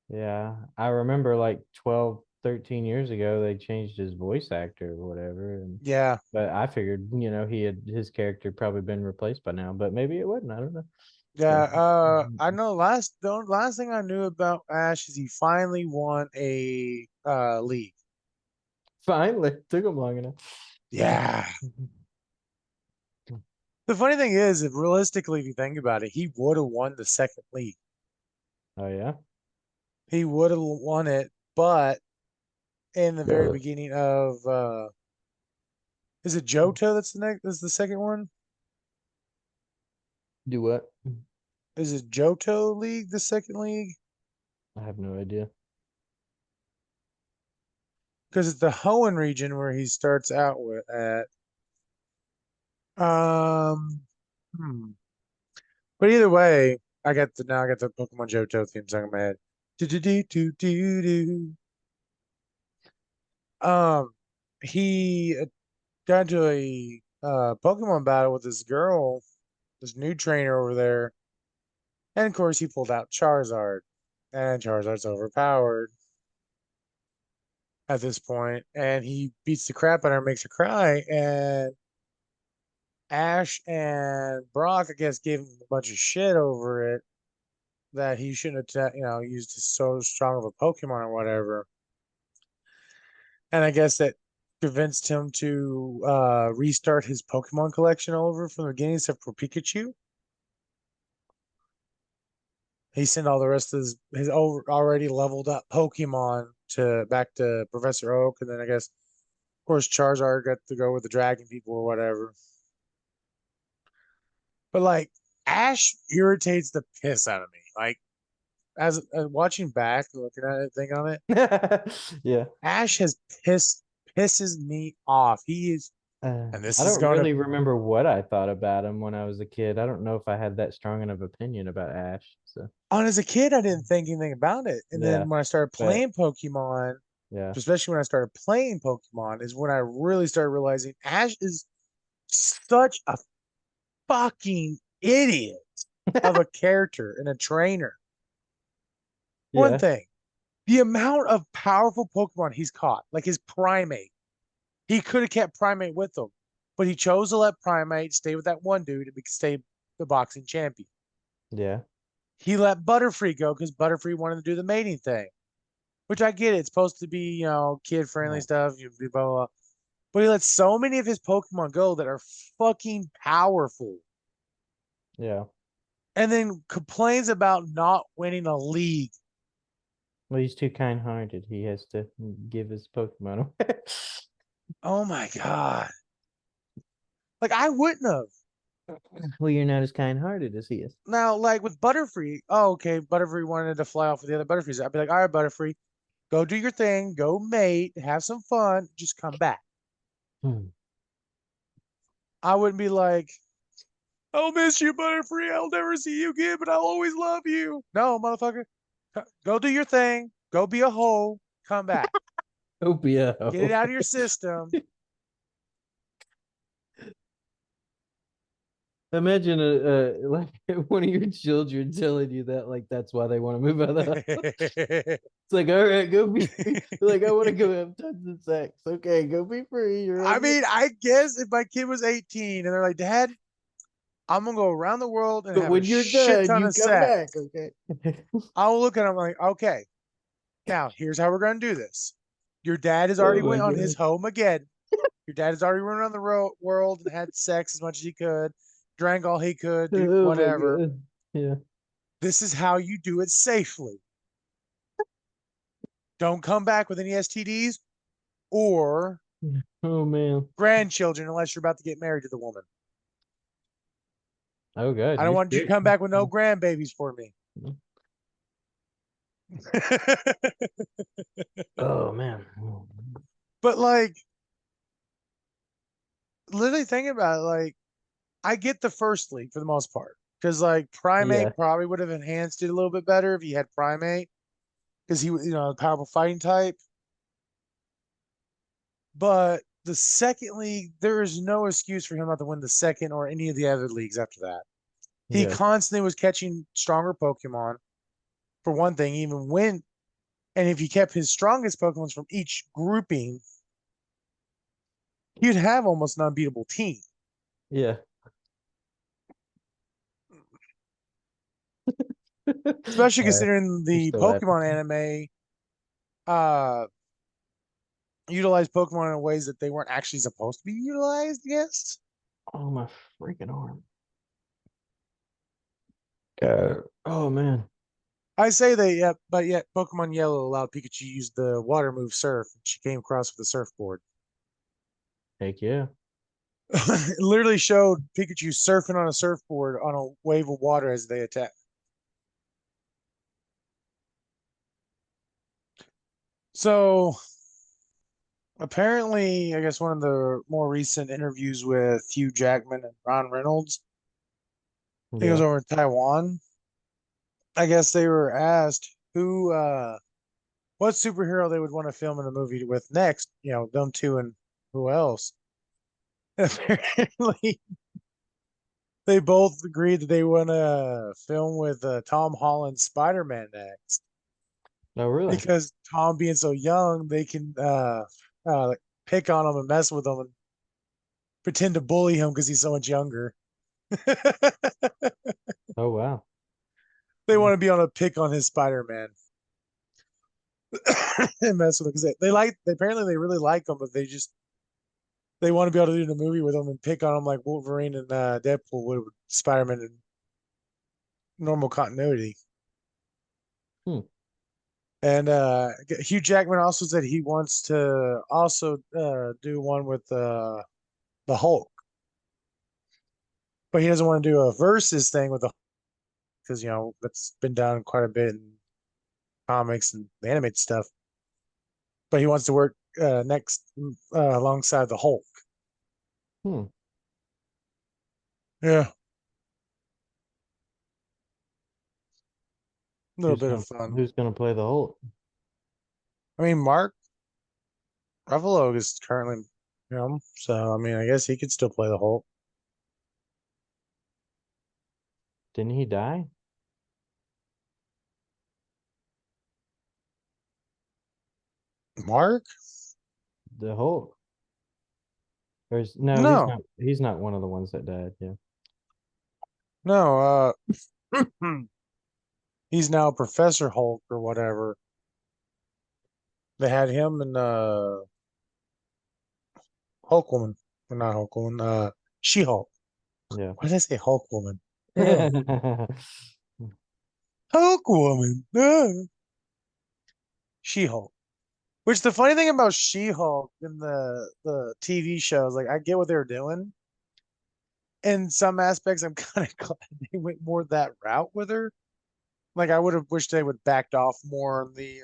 [SPEAKER 2] yeah. I remember like 12, 13 years ago they changed his voice actor or whatever. And
[SPEAKER 1] Yeah.
[SPEAKER 2] but I figured, he had his character probably been replaced by now, but maybe it wasn't. I don't know.
[SPEAKER 1] Yeah.
[SPEAKER 2] So
[SPEAKER 1] I know the last thing I knew about Ash is he finally won a league.
[SPEAKER 2] finally took him long enough. Yeah.
[SPEAKER 1] Yeah. The funny thing is, if realistically, if you think about it, he would have won the second league.
[SPEAKER 2] Oh yeah.
[SPEAKER 1] He would have won it, but in the very
[SPEAKER 2] Yeah.
[SPEAKER 1] beginning of is it Johto that's the next is the second one?
[SPEAKER 2] Do what?
[SPEAKER 1] Is it Johto League, the second league?
[SPEAKER 2] I have no idea.
[SPEAKER 1] Because it's the Hoenn region where he starts out with at. Um, hmm. But either way, I got the Pokemon Johto theme song in my head. Do do do do do do. Um, he got into a Pokemon battle with this girl, this new trainer over there, and of course he pulled out Charizard, and Charizard's overpowered at this point, and he beats the crap out of her, makes her cry, and Ash and Brock, I guess, gave him a bunch of shit over it that he shouldn't have, used so strong of a Pokemon or whatever. And I guess that convinced him to restart his Pokemon collection over from the beginning, except for Pikachu. He sent all the rest of his already leveled up Pokemon to back to Professor Oak, and then I guess, of course, Charizard got to go with the Dragon people or whatever. But like, Ash irritates the piss out of me. Like, as watching back, looking at it, thinking on it,
[SPEAKER 2] Yeah.
[SPEAKER 1] Ash has pisses me off. He is, and this
[SPEAKER 2] I
[SPEAKER 1] is
[SPEAKER 2] don't
[SPEAKER 1] going to
[SPEAKER 2] really remember what I thought about him when I was a kid. I don't know if I had that strong enough opinion about Ash. So
[SPEAKER 1] on as a kid, I didn't think anything about it. And
[SPEAKER 2] yeah,
[SPEAKER 1] then when I started
[SPEAKER 2] but
[SPEAKER 1] playing Pokemon,
[SPEAKER 2] yeah,
[SPEAKER 1] especially when I started playing Pokemon, is when I really started realizing Ash is such a fucking idiot of a character and a trainer. One
[SPEAKER 2] yeah,
[SPEAKER 1] thing, the amount of powerful Pokemon he's caught, like his Primate, he could have kept Primate with him, but he chose to let Primate stay with that one dude and stay the boxing champion.
[SPEAKER 2] yeah,
[SPEAKER 1] He let Butterfree go because Butterfree wanted to do the mating thing, which I get. It's supposed to be, kid friendly
[SPEAKER 2] yeah,
[SPEAKER 1] stuff, blah, blah, blah. But he let so many of his Pokemon go that are fucking powerful,
[SPEAKER 2] yeah.
[SPEAKER 1] and then complains about not winning a league.
[SPEAKER 2] Well, he's too kind-hearted. He has to give his Pokemon away.
[SPEAKER 1] Oh my God. Like, I wouldn't have.
[SPEAKER 2] Well, you're not as kind-hearted as he is.
[SPEAKER 1] Now, like with Butterfree, oh, okay, Butterfree wanted to fly off with the other Butterfrees. I'd be like, all right, Butterfree, go do your thing, go mate, have some fun, just come back.
[SPEAKER 2] Hmm.
[SPEAKER 1] I wouldn't be like, I'll miss you, Butterfree. I'll never see you again, but I'll always love you. No, motherfucker. Go do your thing. Go be a hoe. Come back. Get it
[SPEAKER 2] Opio.
[SPEAKER 1] out of your system.
[SPEAKER 2] Imagine like one of your children telling you that, like that's why they want to move out of the house. It's like, all right, go be free. Like, I want to go have tons of sex. Okay, go be free. You're
[SPEAKER 1] I
[SPEAKER 2] on your.
[SPEAKER 1] mean, I guess if my kid was 18 and they're like, Dad, I'm going to go around the world and
[SPEAKER 2] But
[SPEAKER 1] have a
[SPEAKER 2] when you're
[SPEAKER 1] shit
[SPEAKER 2] done,
[SPEAKER 1] ton
[SPEAKER 2] you
[SPEAKER 1] of
[SPEAKER 2] come
[SPEAKER 1] sex,
[SPEAKER 2] back. Okay.
[SPEAKER 1] I'll look at him like, okay, now here's how we're going to do this. Your dad has already
[SPEAKER 2] Oh my
[SPEAKER 1] went on his
[SPEAKER 2] god.
[SPEAKER 1] home again. Your dad has already run around the world and had sex as much as he could, drank all he could, do
[SPEAKER 2] Oh my
[SPEAKER 1] whatever.
[SPEAKER 2] god. Yeah.
[SPEAKER 1] This is how you do it safely. Don't come back with any STDs, or
[SPEAKER 2] Oh man.
[SPEAKER 1] Grandchildren, unless you're about to get married to the woman.
[SPEAKER 2] Oh god,
[SPEAKER 1] I don't
[SPEAKER 2] you
[SPEAKER 1] want you to
[SPEAKER 2] strict.
[SPEAKER 1] come back with no grandbabies for me.
[SPEAKER 2] Oh man.
[SPEAKER 1] But like, literally think about it, like, I get the first league for the most part. Because like
[SPEAKER 2] Yeah.
[SPEAKER 1] Primate probably would have enhanced it a little bit better if he had Primate. Because he was, a powerful fighting type. But the second league, there is no excuse for him not to win the second or any of the other leagues after that. He
[SPEAKER 2] Yeah.
[SPEAKER 1] constantly was catching stronger Pokemon, for one thing, even when, and if he kept his strongest Pokemons from each grouping, he'd have almost an unbeatable team.
[SPEAKER 2] Yeah.
[SPEAKER 1] Especially
[SPEAKER 2] Sorry.
[SPEAKER 1] considering
[SPEAKER 2] I'm
[SPEAKER 1] the
[SPEAKER 2] still laughing.
[SPEAKER 1] Pokemon anime uh utilized Pokemon in ways that they weren't actually supposed to be utilized, I guess.
[SPEAKER 2] Oh my freaking arm. God. Oh man.
[SPEAKER 1] I say they, yeah, but yet Pokemon Yellow allowed Pikachu to use the water move Surf. She came across with a surfboard.
[SPEAKER 2] Heck yeah.
[SPEAKER 1] It literally showed Pikachu surfing on a surfboard on a wave of water as they attack. So apparently, I guess one of the more recent interviews with Hugh Jackman and Ron Reynolds, I think it was
[SPEAKER 2] Yeah.
[SPEAKER 1] over in Taiwan. I guess they were asked what superhero they would want to film in a movie with next, them two and who else. Apparently, they both agreed that they want to film with Tom Holland's Spider-Man next
[SPEAKER 2] Oh really?
[SPEAKER 1] because Tom being so young, they can like pick on him and mess with him and pretend to bully him because he's so much younger.
[SPEAKER 2] Oh wow.
[SPEAKER 1] They want to be on a pick on his Spider-Man and mess with him because they apparently they really like him, but they want to be able to do the movie with him and pick on him like Wolverine and Deadpool would with Spider-Man in normal continuity.
[SPEAKER 2] Hmm.
[SPEAKER 1] And Hugh Jackman also said he wants to also do one with the Hulk, but he doesn't want to do a versus thing with the because that's been done quite a bit in comics and the animated stuff. But he wants to work next alongside the Hulk.
[SPEAKER 2] Hmm.
[SPEAKER 1] Yeah, a little
[SPEAKER 2] Who's
[SPEAKER 1] bit of
[SPEAKER 2] gonna
[SPEAKER 1] fun.
[SPEAKER 2] who's gonna play the Hulk?
[SPEAKER 1] I mean, Mark Ruffalo is currently so I mean, I guess he could still play the Hulk.
[SPEAKER 2] Didn't he die?
[SPEAKER 1] Mark?
[SPEAKER 2] The Hulk? No,
[SPEAKER 1] No,
[SPEAKER 2] he's not one of the ones that died. Yeah.
[SPEAKER 1] no. He's now Professor Hulk or whatever. They had him and Hulk Woman, or not Hulk Woman, She Hulk.
[SPEAKER 2] Yeah.
[SPEAKER 1] Why did I say Hulk Woman? Ugh. Hulk Woman. She Hulk. Which the funny thing about She Hulk in the TV shows, like I get what they were doing. In some aspects, I'm kind of glad they went more that route with her. Like I would have wished they would backed off more on the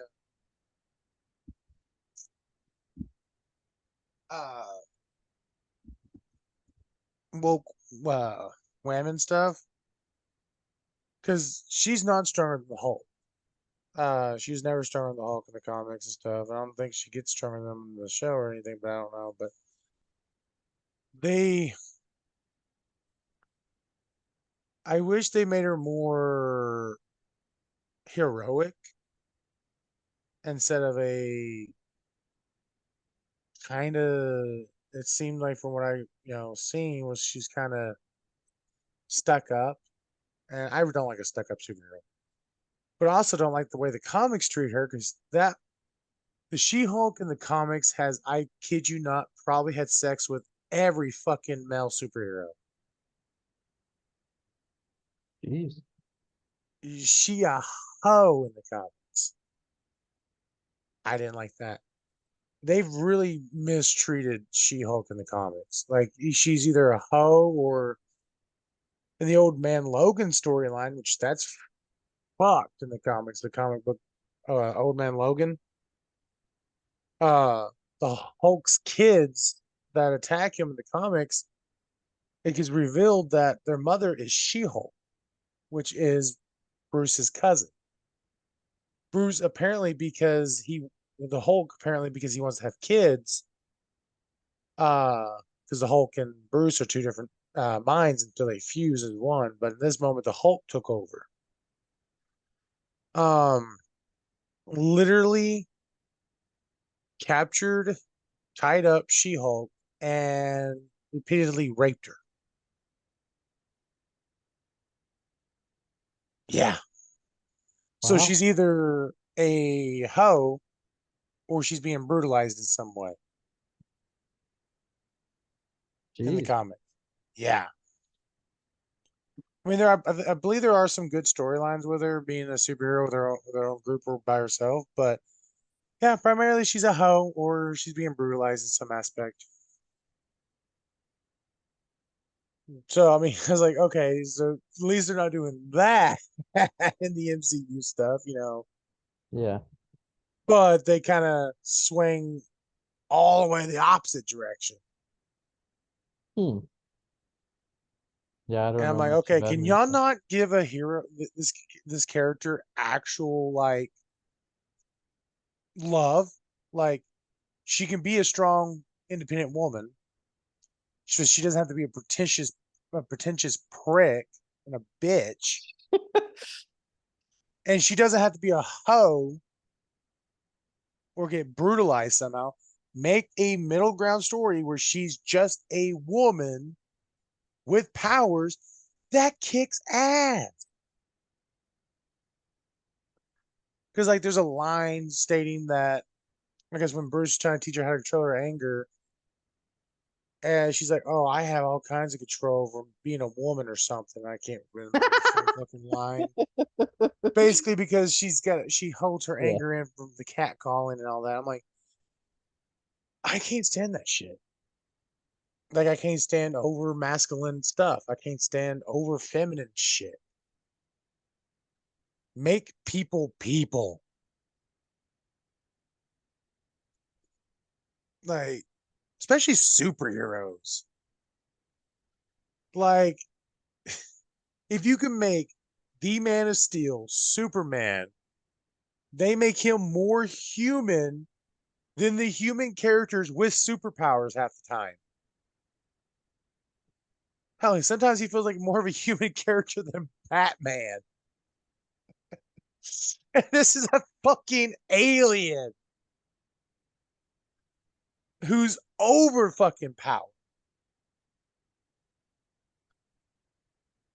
[SPEAKER 1] uh woke uh women stuff because she's not stronger than the Hulk. She's never stronger than the Hulk in the comics and stuff. I don't think she gets stronger than them in the show or anything, but I don't know. But they, I wish they made her more heroic instead of a kind of. It seemed like from what I seen was she's kind of stuck up, and I don't like a stuck up superhero. But I also don't like the way the comics treat her because that the She Hulk in the comics has, I kid you not, probably had sex with every fucking male superhero.
[SPEAKER 2] Jeez.
[SPEAKER 1] She a hoe in the comics. I didn't like that. they've really mistreated She-Hulk in the comics. Like she's either a hoe or in the old man Logan storyline, which that's fucked in the comics, the comic book old man Logan. Uh the Hulk's kids that attack him in the comics, it gets revealed that their mother is She-Hulk, which is Bruce's cousin. Bruce apparently because he the Hulk apparently because he wants to have kids, because the Hulk and Bruce are two different minds until they fuse as one. But in this moment, the Hulk took over. Um, literally captured, tied up She-Hulk, and repeatedly raped her. Yeah. So
[SPEAKER 2] Wow.
[SPEAKER 1] she's either a hoe or she's being brutalized in some way in the
[SPEAKER 2] Jeez.
[SPEAKER 1] comic. Yeah. I mean, I believe there are some good storylines with her being a superhero with her own group or by herself, but yeah, primarily she's a hoe or she's being brutalized in some aspect. So I mean, I was like, okay, so at least they're not doing that in the MCU stuff, you know.
[SPEAKER 2] Yeah.
[SPEAKER 1] But they kind of swing all the way the opposite direction.
[SPEAKER 2] Hmm. Yeah, I don't
[SPEAKER 1] And I'm
[SPEAKER 2] know
[SPEAKER 1] like,
[SPEAKER 2] much
[SPEAKER 1] okay,
[SPEAKER 2] about
[SPEAKER 1] can
[SPEAKER 2] him.
[SPEAKER 1] y'all not give a hero this character actual like love? Like she can be a strong, independent woman. So she doesn't have to be a pretentious prick and a bitch. And she doesn't have to be a hoe or get brutalized somehow. Make a middle ground story where she's just a woman with powers that kicks ass. Because like there's a line stating that I guess when Bruce is trying to teach her how to control her anger, and she's like, "Oh, I have all kinds of control over being a woman or something." I can't remember the full fucking line. Basically, because she holds her
[SPEAKER 2] Yeah.
[SPEAKER 1] anger in from the cat calling and all that. I'm like, I can't stand that shit. Like I can't stand over masculine stuff. I can't stand over feminine shit. Make people people. Like especially superheroes. Like if you can make the Man of Steel, Superman, they make him more human than the human characters with superpowers half the time. Hell, sometimes he feels like more of a human character than Batman. And this is a fucking alien who's over fucking power.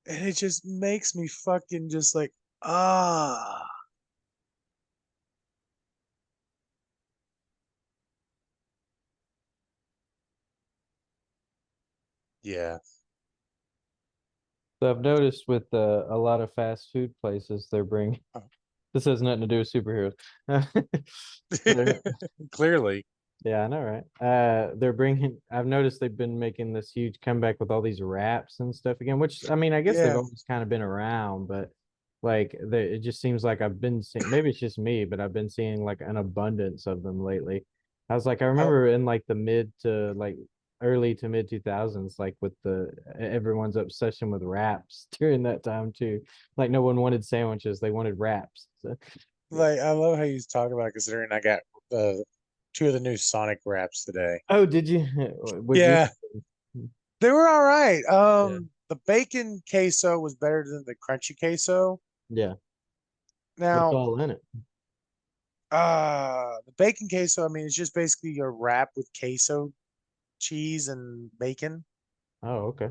[SPEAKER 1] And it just makes me fucking just like, ah, yeah.
[SPEAKER 2] So I've noticed with a lot of fast food places, they're bringing this has nothing to do with superheroes. They're
[SPEAKER 1] Clearly.
[SPEAKER 2] Yeah, I know, right? They're bringing. I've noticed they've been making this huge comeback with all these wraps and stuff again. Which I mean, I guess they've
[SPEAKER 1] Yeah.
[SPEAKER 2] always kind of been around, but like, it just seems like I've been seeing. Maybe it's just me, but I've been seeing like an abundance of them lately. I was like, I
[SPEAKER 1] Oh,
[SPEAKER 2] remember in like the mid to like early to mid 2000s, like with the everyone's obsession with wraps during that time too. Like, no one wanted sandwiches; they wanted wraps. So, yeah.
[SPEAKER 1] like I love how you talk about it, considering I got two of the new Sonic wraps today.
[SPEAKER 2] Oh, did you? Would you?
[SPEAKER 1] Yeah, they were all right.
[SPEAKER 2] Yeah.
[SPEAKER 1] The bacon queso was better than the crunchy queso.
[SPEAKER 2] Yeah. What's
[SPEAKER 1] Now,
[SPEAKER 2] all in it?
[SPEAKER 1] the bacon queso, I mean, it's just basically a wrap with queso, cheese, and bacon.
[SPEAKER 2] Oh, okay.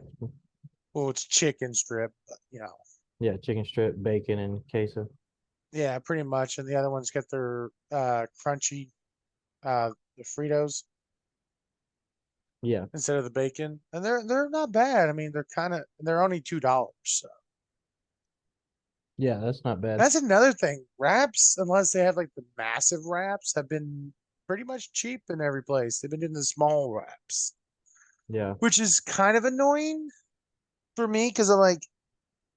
[SPEAKER 1] Well, it's chicken strip, but, you know.
[SPEAKER 2] Yeah, chicken strip, bacon, and queso.
[SPEAKER 1] Yeah, pretty much. And the other ones get their crunchy, the Fritos
[SPEAKER 2] Yeah,
[SPEAKER 1] instead of the bacon, and they're not bad. I mean, they're only $2. So
[SPEAKER 2] yeah, that's not bad.
[SPEAKER 1] that's another thing. Wraps, unless they have like the massive wraps, have been. pretty much cheap in every place. They've been doing the small wraps,
[SPEAKER 2] Yeah.
[SPEAKER 1] which is kind of annoying for me because I'm like,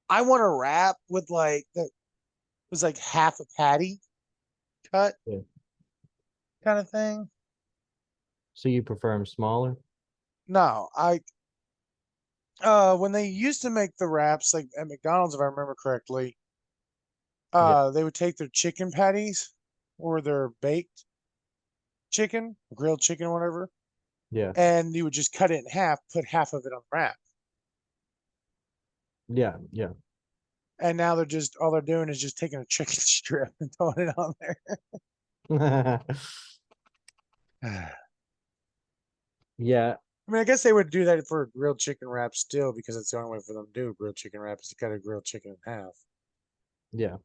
[SPEAKER 1] I want a wrap with like that was like half a patty cut
[SPEAKER 2] Yeah.
[SPEAKER 1] kind of thing.
[SPEAKER 2] So you prefer them smaller?
[SPEAKER 1] No, I when they used to make the wraps like at McDonald's, if I remember correctly,
[SPEAKER 2] Yeah.
[SPEAKER 1] they would take their chicken patties or their baked chicken, grilled chicken, whatever,
[SPEAKER 2] Yeah.
[SPEAKER 1] and you would just cut it in half, put half of it on the wrap.
[SPEAKER 2] Yeah. Yeah.
[SPEAKER 1] And now they're just all they're doing is just taking a chicken strip and throwing it on there.
[SPEAKER 2] Yeah.
[SPEAKER 1] I mean, I guess they would do that for a grilled chicken wrap still because it's the only way for them to do a grilled chicken wrap is to cut a grilled chicken in half.
[SPEAKER 2] Yeah.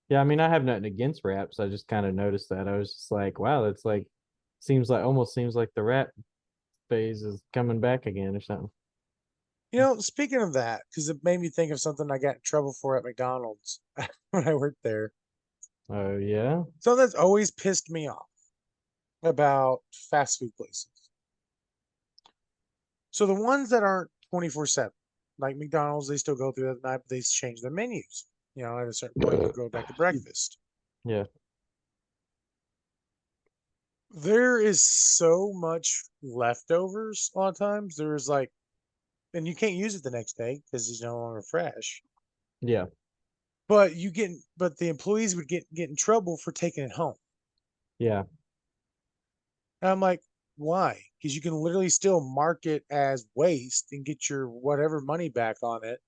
[SPEAKER 2] Yeah. I mean, I have nothing against wraps. I just kind of noticed that. I was just like, wow, that's like seems like almost seems like the wrap phase is coming back again or something.
[SPEAKER 1] You know, speaking of that, because it made me think of something I got in trouble for at McDonald's when I worked there.
[SPEAKER 2] Oh yeah.
[SPEAKER 1] So that's always pissed me off about fast food places. So the ones that aren't 24/7, like McDonald's, they still go through that night, but they change their menus. You know, at a certain point, you go back to breakfast.
[SPEAKER 2] Yeah.
[SPEAKER 1] There is so much leftovers a lot of times. There's like, and you can't use it the next day because it's no longer fresh.
[SPEAKER 2] Yeah.
[SPEAKER 1] But the employees would get in trouble for taking it home.
[SPEAKER 2] Yeah.
[SPEAKER 1] And I'm like, why? Because you can literally still mark it as waste and get your whatever money back on it,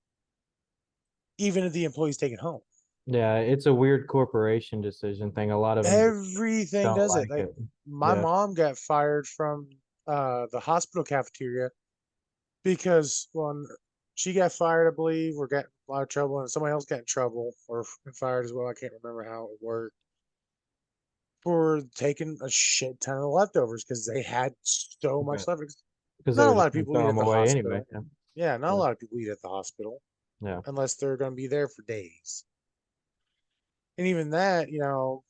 [SPEAKER 1] even if the employees take it home.
[SPEAKER 2] Yeah. It's a weird corporation decision thing. A lot of them just
[SPEAKER 1] Everything
[SPEAKER 2] don't
[SPEAKER 1] does it.
[SPEAKER 2] like
[SPEAKER 1] Like
[SPEAKER 2] it.
[SPEAKER 1] my
[SPEAKER 2] Yeah.
[SPEAKER 1] mom got fired from the hospital cafeteria because when she got fired, I believe, or got in a lot of trouble, and somebody else got in trouble or fired as well. I can't remember how it worked for taking a shit ton of leftovers because they had so
[SPEAKER 2] Okay.
[SPEAKER 1] much leftovers.
[SPEAKER 2] Because they
[SPEAKER 1] Not a
[SPEAKER 2] were
[SPEAKER 1] lot
[SPEAKER 2] just
[SPEAKER 1] of
[SPEAKER 2] gonna
[SPEAKER 1] people eat
[SPEAKER 2] throw
[SPEAKER 1] at
[SPEAKER 2] them
[SPEAKER 1] the
[SPEAKER 2] away anyway.
[SPEAKER 1] hospital.
[SPEAKER 2] Yeah.
[SPEAKER 1] Yeah, not a
[SPEAKER 2] Yeah.
[SPEAKER 1] lot of people eat at the hospital
[SPEAKER 2] Yeah.
[SPEAKER 1] unless they're going to be there for days. And even that, you know,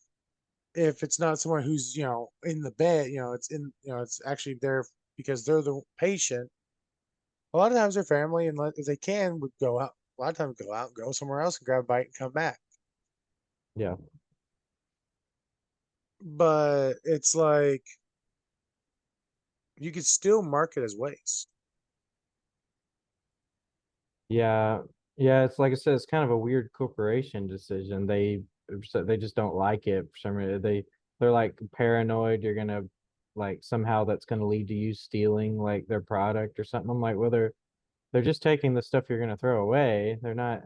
[SPEAKER 1] if it's not someone who's, you know, in the bed, it's actually there because they're the patient. A lot of times their family, and if they can, would go out. A lot of times go out, go somewhere else and grab a bite and come back.
[SPEAKER 2] Yeah.
[SPEAKER 1] But it's like you could still mark it as waste.
[SPEAKER 2] Yeah, yeah. It's like I said, it's kind of a weird corporation decision. They just don't like it for some reason. They're like paranoid. You're gonna like somehow that's gonna lead to you stealing like their product or something. I'm like, well, they're just taking the stuff you're gonna throw away. They're not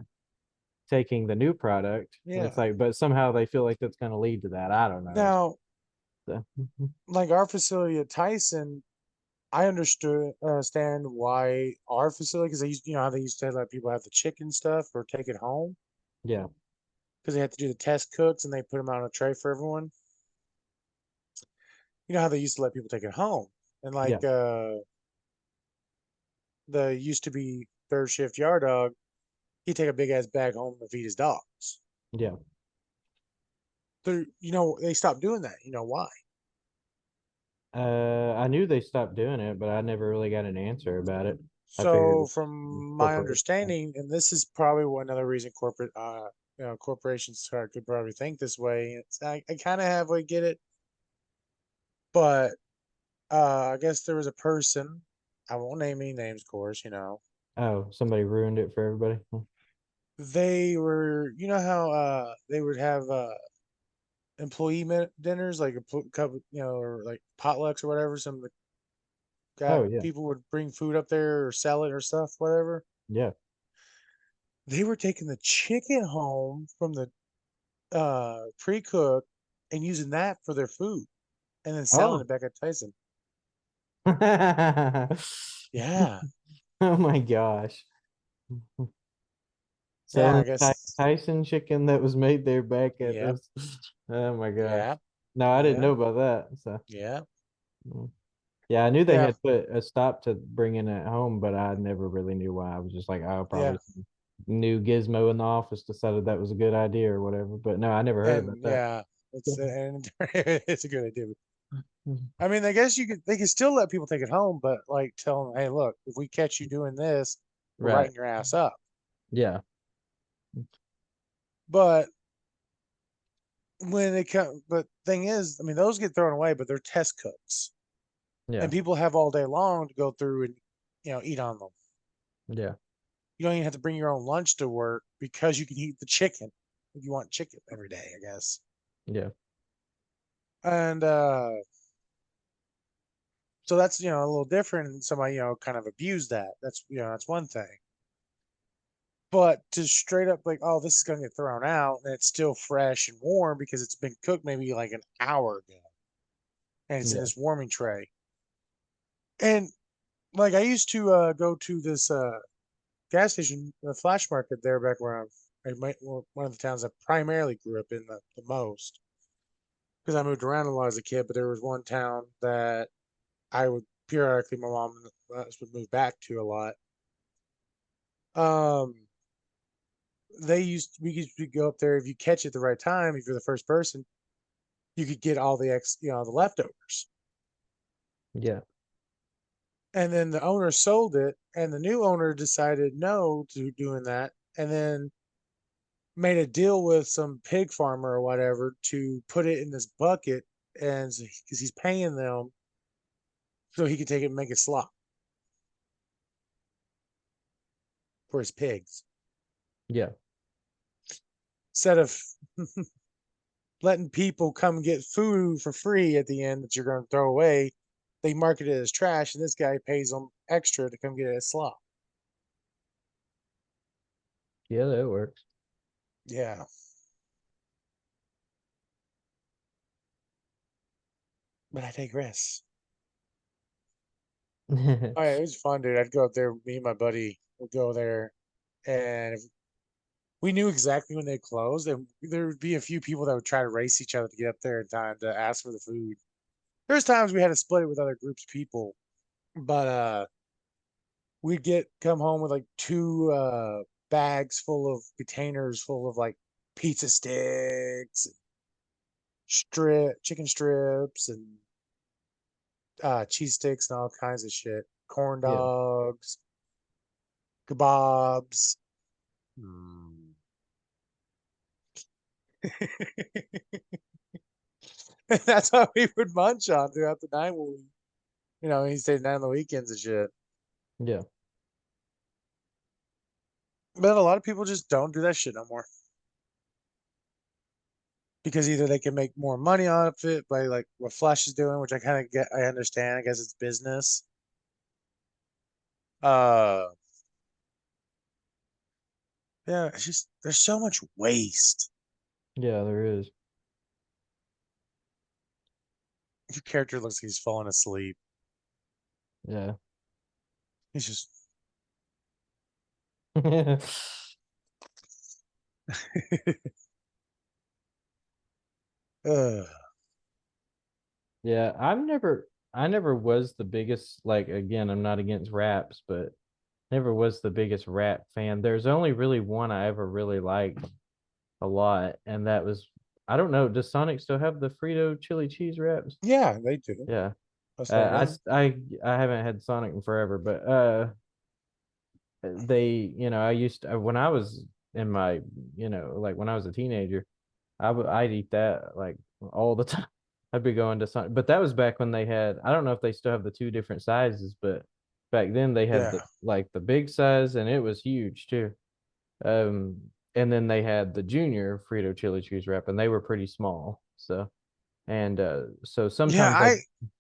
[SPEAKER 2] taking the new product. And it's
[SPEAKER 1] Yeah.
[SPEAKER 2] like, but somehow they feel like that's gonna lead to that. I don't know.
[SPEAKER 1] Now,
[SPEAKER 2] So,
[SPEAKER 1] like our facility at Tyson, I understand why our facility because they used you know how they used to let people have the chicken stuff or take it home
[SPEAKER 2] yeah,
[SPEAKER 1] because they had to do the test cooks and they put them out on a tray for everyone. You know how they used to let people take it home and
[SPEAKER 2] yeah,
[SPEAKER 1] like the used to be third shift yard dog, he'd take a big ass bag home to feed his dogs.
[SPEAKER 2] yeah.
[SPEAKER 1] They stopped doing that. You know why?
[SPEAKER 2] I knew they stopped doing it, but I never really got an answer about it. I figured
[SPEAKER 1] So from my
[SPEAKER 2] corporation.
[SPEAKER 1] understanding, and this is probably another reason corporations could probably think this way. I kind of halfway get it, but I guess there was a person. I won't name any names, of course.
[SPEAKER 2] Oh, somebody ruined it for everybody.
[SPEAKER 1] They were. You know how they would have employee dinners, like a couple, or like potlucks or whatever. Some of the
[SPEAKER 2] Oh
[SPEAKER 1] guy
[SPEAKER 2] yeah,
[SPEAKER 1] people would bring food up there or sell it or stuff, whatever.
[SPEAKER 2] yeah.
[SPEAKER 1] They were taking the chicken home from the pre-cook and using that for their food and then selling
[SPEAKER 2] Oh.
[SPEAKER 1] it back at Tyson. Yeah.
[SPEAKER 2] Oh my gosh.
[SPEAKER 1] Yeah, I
[SPEAKER 2] Selling
[SPEAKER 1] guess.
[SPEAKER 2] Tyson chicken that was made there back at
[SPEAKER 1] Yep.
[SPEAKER 2] this. Oh my gosh.
[SPEAKER 1] Yeah.
[SPEAKER 2] No, I didn't
[SPEAKER 1] Yeah.
[SPEAKER 2] know about that. So
[SPEAKER 1] Yeah.
[SPEAKER 2] mm. Yeah, I knew they
[SPEAKER 1] Yeah.
[SPEAKER 2] had put a stop to bringing it home, but I never really knew why. I was just like, oh,
[SPEAKER 1] Yeah.
[SPEAKER 2] probably some new gizmo in the office decided that was a good idea or whatever. But no, I never heard about
[SPEAKER 1] And
[SPEAKER 2] that.
[SPEAKER 1] yeah, it's and it's a good idea. I mean, I guess they can still let people take it home, but like tell them, hey, look, if we catch you doing this, we're
[SPEAKER 2] Right.
[SPEAKER 1] writing your ass up.
[SPEAKER 2] Yeah.
[SPEAKER 1] But when it comes, but thing is, I mean, those get thrown away, but they're test cooks,
[SPEAKER 2] Yeah.
[SPEAKER 1] and people have all day long to go through and eat on them.
[SPEAKER 2] Yeah.
[SPEAKER 1] You don't even have to bring your own lunch to work because you can eat the chicken if you want chicken every day, I guess.
[SPEAKER 2] Yeah.
[SPEAKER 1] And so that's a little different. And somebody kind of abused that. That's one thing. But to straight up like, oh, this is gonna get thrown out, and it's still fresh and warm because it's been cooked maybe like an hour ago, and it's in
[SPEAKER 2] Yeah.
[SPEAKER 1] this warming tray. And like I used to go to this gas station, the Flash Market there back where one of the towns I primarily grew up in the most because I moved around a lot as a kid. But there was one town that I would periodically, my mom and us would move back to a lot. Um, we used to go up there if you catch it the right time. If you're the first person, you could get all the leftovers.
[SPEAKER 2] Yeah.
[SPEAKER 1] And then the owner sold it, and the new owner decided no to doing that, and then made a deal with some pig farmer or whatever to put it in this bucket, and because he's paying them so he could take it and make it slop for his pigs
[SPEAKER 2] Yeah.
[SPEAKER 1] instead of letting people come get food for free at the end that you're going to throw away. They market it as trash, and this guy pays them extra to come get it as slop.
[SPEAKER 2] Yeah, that works.
[SPEAKER 1] Yeah, but I take risks. All right, it was fun, dude. I'd go up there. Me and my buddy would go there, and if we knew exactly when they closed, and there would be a few people that would try to race each other to get up there in time to ask for the food. There's times we had to split it with other groups of people, but we'd get come home with like two bags full of containers full of like pizza sticks, chicken strips, and cheese sticks and all kinds of shit. Corn
[SPEAKER 2] Yeah.
[SPEAKER 1] dogs, kebabs. Mm. And that's how we would munch on throughout the night when he stayed down on the weekends and shit.
[SPEAKER 2] Yeah.
[SPEAKER 1] But a lot of people just don't do that shit no more because either they can make more money off it by like what Flash is doing, which I kind of get, I understand. I guess it's business. Uh, yeah, it's just there's so much waste.
[SPEAKER 2] Yeah, there is.
[SPEAKER 1] Your character looks like he's falling asleep.
[SPEAKER 2] Yeah.
[SPEAKER 1] He's just. uh,
[SPEAKER 2] Yeah, I never was the biggest, like, again, I'm not against raps, but never was the biggest rap fan. There's only really one I ever really liked a lot, and that was, I don't know, does Sonic still have the Frito chili cheese wraps?
[SPEAKER 1] yeah, they do.
[SPEAKER 2] Yeah.
[SPEAKER 1] Most of them.
[SPEAKER 2] I haven't had Sonic in forever, but I used to, when I was in my, like when I was a teenager, I'd eat that like all the time. I'd be going to Sonic, but that was back when they had, I don't know if they still have the two different sizes, but back then they had
[SPEAKER 1] Yeah,
[SPEAKER 2] the big size and it was huge too. And then they had the junior Frito chili cheese wrap and they were pretty small. So
[SPEAKER 1] yeah,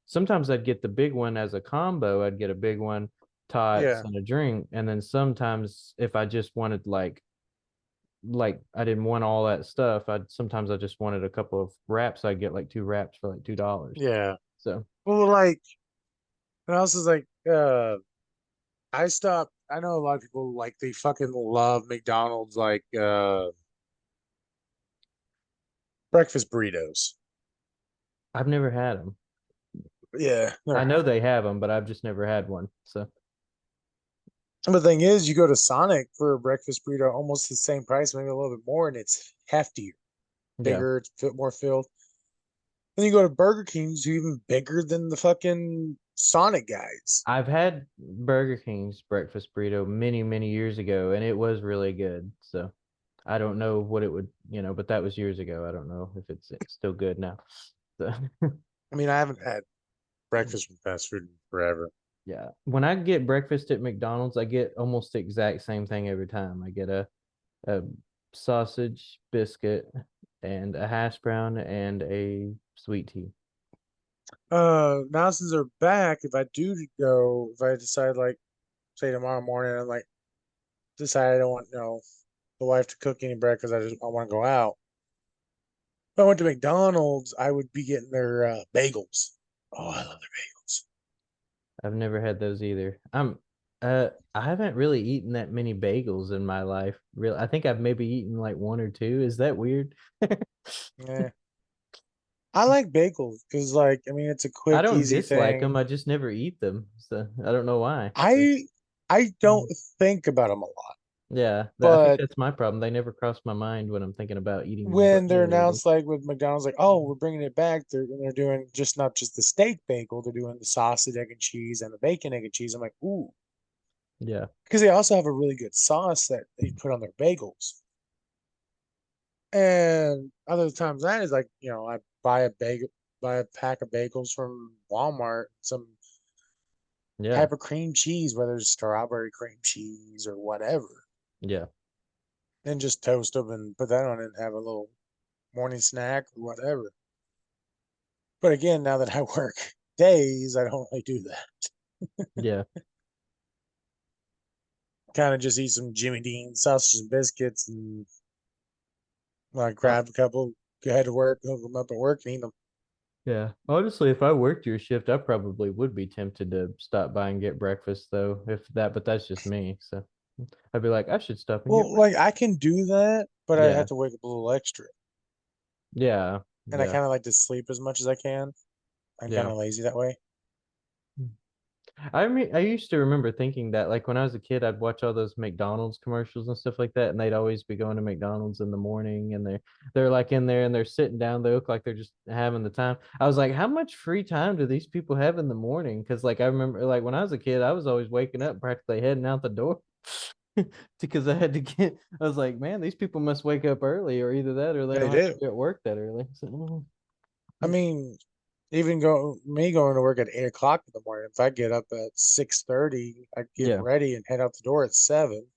[SPEAKER 2] sometimes I'd get the big one as a combo. I'd get a big one, tots,
[SPEAKER 1] yeah,
[SPEAKER 2] and a drink. And then sometimes if I just wanted like I didn't want all that stuff, I just wanted a couple of wraps. I'd get like two wraps for like $2.
[SPEAKER 1] yeah.
[SPEAKER 2] So
[SPEAKER 1] Well, like, and I was just like, I stopped. I know a lot of people like they fucking love McDonald's like breakfast burritos.
[SPEAKER 2] I've never had them.
[SPEAKER 1] Yeah,
[SPEAKER 2] I
[SPEAKER 1] never
[SPEAKER 2] know
[SPEAKER 1] had them.
[SPEAKER 2] they have them, but I've just never had one. So
[SPEAKER 1] And the thing is, you go to Sonic for a breakfast burrito, almost the same price, maybe a little bit more, and it's heftier,
[SPEAKER 2] yeah,
[SPEAKER 1] bigger, it's more filled. Then you go to Burger King's, who even bigger than the fucking Sonic guys.
[SPEAKER 2] I've had Burger King's breakfast burrito many, many years ago, and it was really good. So I don't know what it would, but that was years ago. I don't know if it's still good now. So
[SPEAKER 1] I mean, I haven't had breakfast from fast food in forever.
[SPEAKER 2] yeah, when I get breakfast at McDonald's, I get almost the exact same thing every time. I get a sausage biscuit and a hash brown and a sweet tea.
[SPEAKER 1] Now since they're back, if I do go, if I decide like, say tomorrow morning, I'm like, decide I don't want, the wife to cook any breakfast. I want to go out. If I went to McDonald's, I would be getting their bagels. Oh, I love their bagels.
[SPEAKER 2] I've never had those either. I haven't really eaten that many bagels in my life. Really, I think I've maybe eaten like one or two. Is that weird?
[SPEAKER 1] Yeah, I like bagels because, like, I mean, it's a
[SPEAKER 2] I
[SPEAKER 1] quick,
[SPEAKER 2] don't
[SPEAKER 1] easy
[SPEAKER 2] dislike them.
[SPEAKER 1] thing.
[SPEAKER 2] I just never eat them. So I don't know why. So,
[SPEAKER 1] I I don't
[SPEAKER 2] mm,
[SPEAKER 1] think about them a lot,
[SPEAKER 2] yeah, I think
[SPEAKER 1] but
[SPEAKER 2] that's my problem. They never cross my mind when I'm thinking about eating a
[SPEAKER 1] when they're
[SPEAKER 2] bagel.
[SPEAKER 1] announced, like with McDonald's, like, oh, we're bringing it back, they're doing just not just the steak bagel, they're doing the sausage, egg, and cheese, and the bacon, egg, and cheese. I'm like, ooh,
[SPEAKER 2] Yeah,
[SPEAKER 1] because they also have a really good sauce that they put on their bagels. And other times that is like, I buy a pack of bagels from Walmart, some
[SPEAKER 2] yeah,
[SPEAKER 1] type of cream cheese, whether it's strawberry cream cheese or whatever,
[SPEAKER 2] yeah,
[SPEAKER 1] and just toast them and put that on it and have a little morning snack or whatever. But again, now that I work days, I don't really do that.
[SPEAKER 2] yeah.
[SPEAKER 1] Kind of just eat some Jimmy Dean sausage and biscuits and like
[SPEAKER 2] Uh,
[SPEAKER 1] grab a couple, go ahead to work, hook them up at work and eat them.
[SPEAKER 2] Yeah. Honestly, if I worked your shift, I probably would be tempted to stop by and get breakfast though, but that's just me. So I'd be like, I should stop and get
[SPEAKER 1] Well, like I can do that, but I have
[SPEAKER 2] Yeah.
[SPEAKER 1] to wake up a little extra.
[SPEAKER 2] Yeah.
[SPEAKER 1] And I
[SPEAKER 2] Yeah.
[SPEAKER 1] kind of like to sleep as much as I can. I'm kind
[SPEAKER 2] Yeah.
[SPEAKER 1] of lazy that way.
[SPEAKER 2] I mean, I used to remember thinking that, like when I was a kid, I'd watch all those McDonald's commercials and stuff like that, and they'd always be going to McDonald's in the morning, and they're like in there and they're sitting down. They look like they're just having the time. I was like, how much free time do these people have in the morning? Because like I remember, like when I was a kid, I was always waking up, practically heading out the door. Because I had to get, I was like, man, these people must wake up early, or either that, or they
[SPEAKER 1] They
[SPEAKER 2] don't have to
[SPEAKER 1] do.
[SPEAKER 2] be at work that early. So,
[SPEAKER 1] I mean, even me going to work at 8 o'clock in the morning. If I get up at 6:30, I get
[SPEAKER 2] yeah.
[SPEAKER 1] ready and head out the door at 7.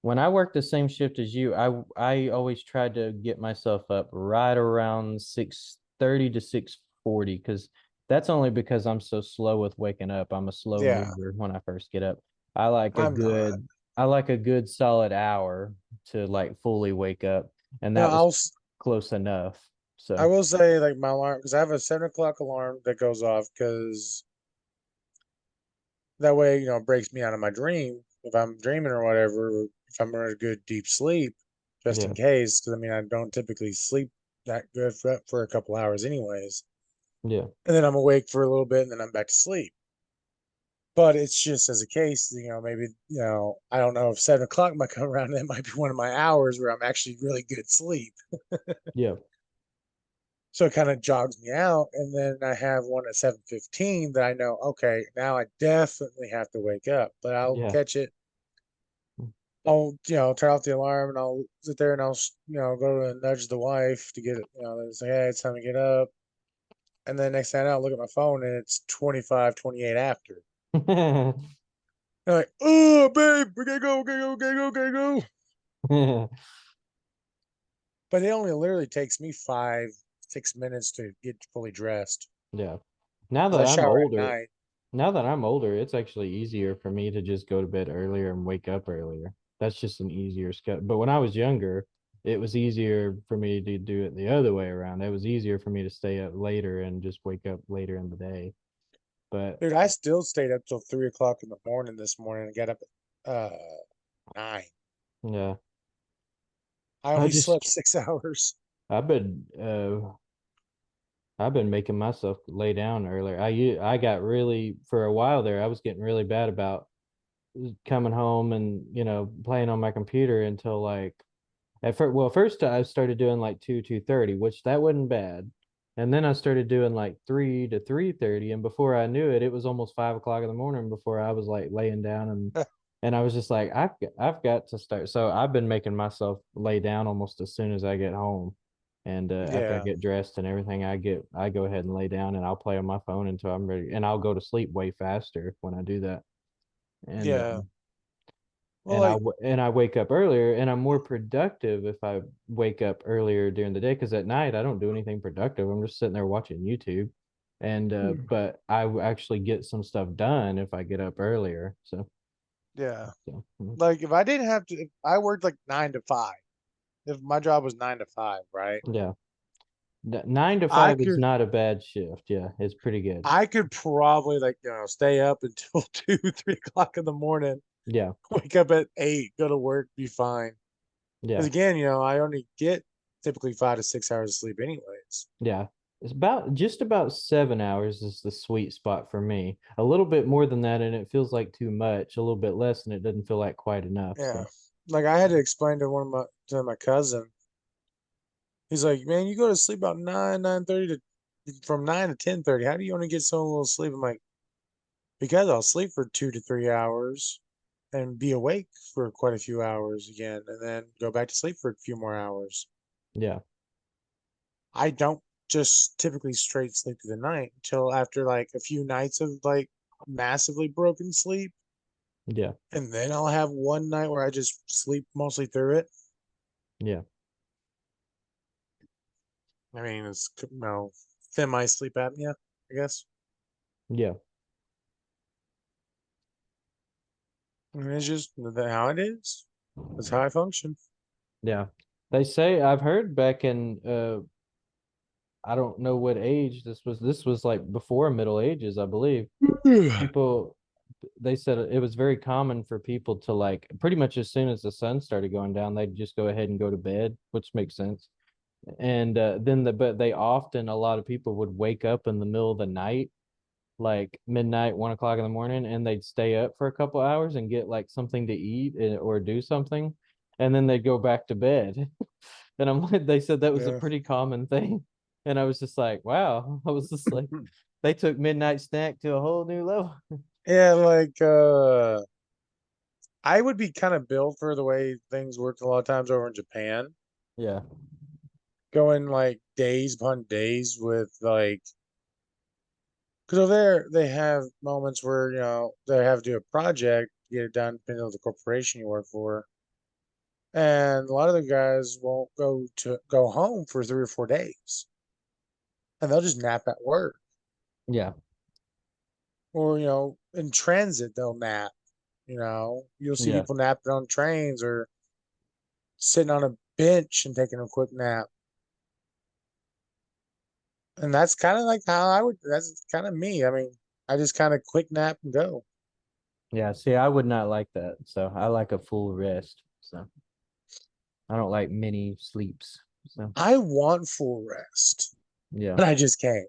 [SPEAKER 2] When I worked the same shift as you, I always tried to get myself up right around 6:30 to 6:40 because that's only because I'm so slow with waking up. I'm a slow
[SPEAKER 1] Yeah,
[SPEAKER 2] mover when I first get up. I like a
[SPEAKER 1] I'm not.
[SPEAKER 2] good I like a good solid hour to like fully wake up, and
[SPEAKER 1] Now
[SPEAKER 2] that was close enough.
[SPEAKER 1] I
[SPEAKER 2] So,
[SPEAKER 1] will say like my alarm because I have a 7 o'clock alarm that goes off because that way it breaks me out of my dream if I'm dreaming or whatever. If I'm in a good deep sleep, just in
[SPEAKER 2] yeah.
[SPEAKER 1] case. Because I mean I don't typically sleep that good for a couple hours anyways.
[SPEAKER 2] Yeah.
[SPEAKER 1] And then I'm awake for a little bit and then I'm back to sleep. But it's just as a case, maybe, I don't know if 7 o'clock might come around. That might be one of my hours where I'm actually really good sleep.
[SPEAKER 2] Yeah.
[SPEAKER 1] So it kind of jogs me out. And then I have one at 7:15 that I know, okay, now I definitely have to wake up, but I'll
[SPEAKER 2] Yeah.
[SPEAKER 1] catch it. I'll, turn off the alarm and I'll sit there and I'll, go to nudge the wife to get it, say, hey, it's time to get up. And then next thing I know, I look at my phone and it's 25, 28 after. They're like, oh, babe, we gotta go, gotta go, gotta go, gotta go. But it only literally takes me 5, 6 minutes to get fully dressed
[SPEAKER 2] Yeah. Now
[SPEAKER 1] because
[SPEAKER 2] that
[SPEAKER 1] I
[SPEAKER 2] I'm
[SPEAKER 1] shower at
[SPEAKER 2] older,
[SPEAKER 1] night.
[SPEAKER 2] Now that I'm older, it's actually easier for me to just go to bed earlier and wake up earlier. That's just an easier schedule. But when I was younger, it was easier for me to do it the other way around. It was easier for me to stay up later and just wake up later in the day. But
[SPEAKER 1] Dude, I still stayed up till 3 o'clock in the morning this morning and got up at 9.
[SPEAKER 2] yeah,
[SPEAKER 1] I
[SPEAKER 2] I
[SPEAKER 1] only slept
[SPEAKER 2] just
[SPEAKER 1] 6 hours.
[SPEAKER 2] I've been I've been making myself lay down earlier. I got really for a while there. I was getting really bad about coming home and playing on my computer until like at first, well, first I started doing like 2:30, which that wasn't bad, And then I started doing like 3 to 3:30, and before I knew it, it was almost 5 o'clock in the morning before I was like laying down, and I was just like, I've got to start. So I've been making myself lay down almost as soon as I get home, and after I
[SPEAKER 1] Yeah,
[SPEAKER 2] get dressed and everything, I go ahead and lay down, and I'll play on my phone until I'm ready, and I'll go to sleep way faster when I do that. And
[SPEAKER 1] yeah. Well, like,
[SPEAKER 2] and I wake up earlier, and I'm more productive if I wake up earlier during the day, because at night I don't do anything productive. I'm just sitting there watching YouTube, and but actually get some stuff done if I get up earlier.
[SPEAKER 1] yeah.
[SPEAKER 2] Mhm.
[SPEAKER 1] Like if I didn't have to, if I worked like 9 to 5, if my job was 9 to 5, right?
[SPEAKER 2] Yeah, 9 to 5
[SPEAKER 1] I
[SPEAKER 2] is
[SPEAKER 1] could,
[SPEAKER 2] not a bad shift. Yeah, it's pretty good.
[SPEAKER 1] I could probably like, stay up until 2, 3 o'clock in the morning,
[SPEAKER 2] Yeah,
[SPEAKER 1] wake up at 8, go to work, be fine. Because
[SPEAKER 2] yeah,
[SPEAKER 1] again, I only get typically 5 to 6 hours of sleep anyways.
[SPEAKER 2] yeah. It's about just about 7 hours is the sweet spot for me. A little bit more than that, and it feels like too much. A little bit less, and it doesn't feel like quite enough.
[SPEAKER 1] Yeah.
[SPEAKER 2] So
[SPEAKER 1] Like I had to explain to my cousin. He's like, man, you go to sleep about 9, 9:30 from 9 to 10:30. How do you only get so little sleep? I'm like, because I'll sleep for 2 to 3 hours and be awake for quite a few hours again, and then go back to sleep for a few more hours.
[SPEAKER 2] yeah,
[SPEAKER 1] I don't just typically straight sleep through the night until after like a few nights of like massively broken sleep.
[SPEAKER 2] yeah,
[SPEAKER 1] And then I'll have one night where I just sleep mostly through it.
[SPEAKER 2] yeah,
[SPEAKER 1] I mean, it's semi sleep apnea, I guess.
[SPEAKER 2] yeah.
[SPEAKER 1] I mean, it's just how it is. That's how I function.
[SPEAKER 2] Yeah. They say I've heard back in I don't know what age this was like before Middle Ages, I believe. People they said it was very common for people to like pretty much as soon as the sun started going down, they'd just go ahead and go to bed, which makes sense. And then but they often a lot of people would wake up in the middle of the night, like midnight, 1 o'clock in the morning, and they'd stay up for a couple hours and get like something to eat or do something, and then they'd go back to bed. And I'm like, they said that was a
[SPEAKER 1] Yeah.
[SPEAKER 2] pretty common thing. And I was just like, wow. I was just like, they took midnight snack to a whole new level.
[SPEAKER 1] Yeah, like I would be kind of built for the way things work a lot of times over in Japan.
[SPEAKER 2] Yeah.
[SPEAKER 1] Going like days upon days with like because over there they have moments where they have to do a project, get it done, depending on the corporation you work for. And a lot of the guys won't go home for 3 or 4 days. And they'll just nap at work.
[SPEAKER 2] Yeah.
[SPEAKER 1] Or, in transit they'll nap. You'll see
[SPEAKER 2] Yeah.
[SPEAKER 1] people napping on trains or sitting on a bench and taking a quick nap. And that's kind of like how that's kind of me. I mean, I just kind of quick nap and go.
[SPEAKER 2] Yeah. See, I would not like that. So I like a full rest. So I don't like mini sleeps. So
[SPEAKER 1] I want full rest,
[SPEAKER 2] yeah.
[SPEAKER 1] but I just can't.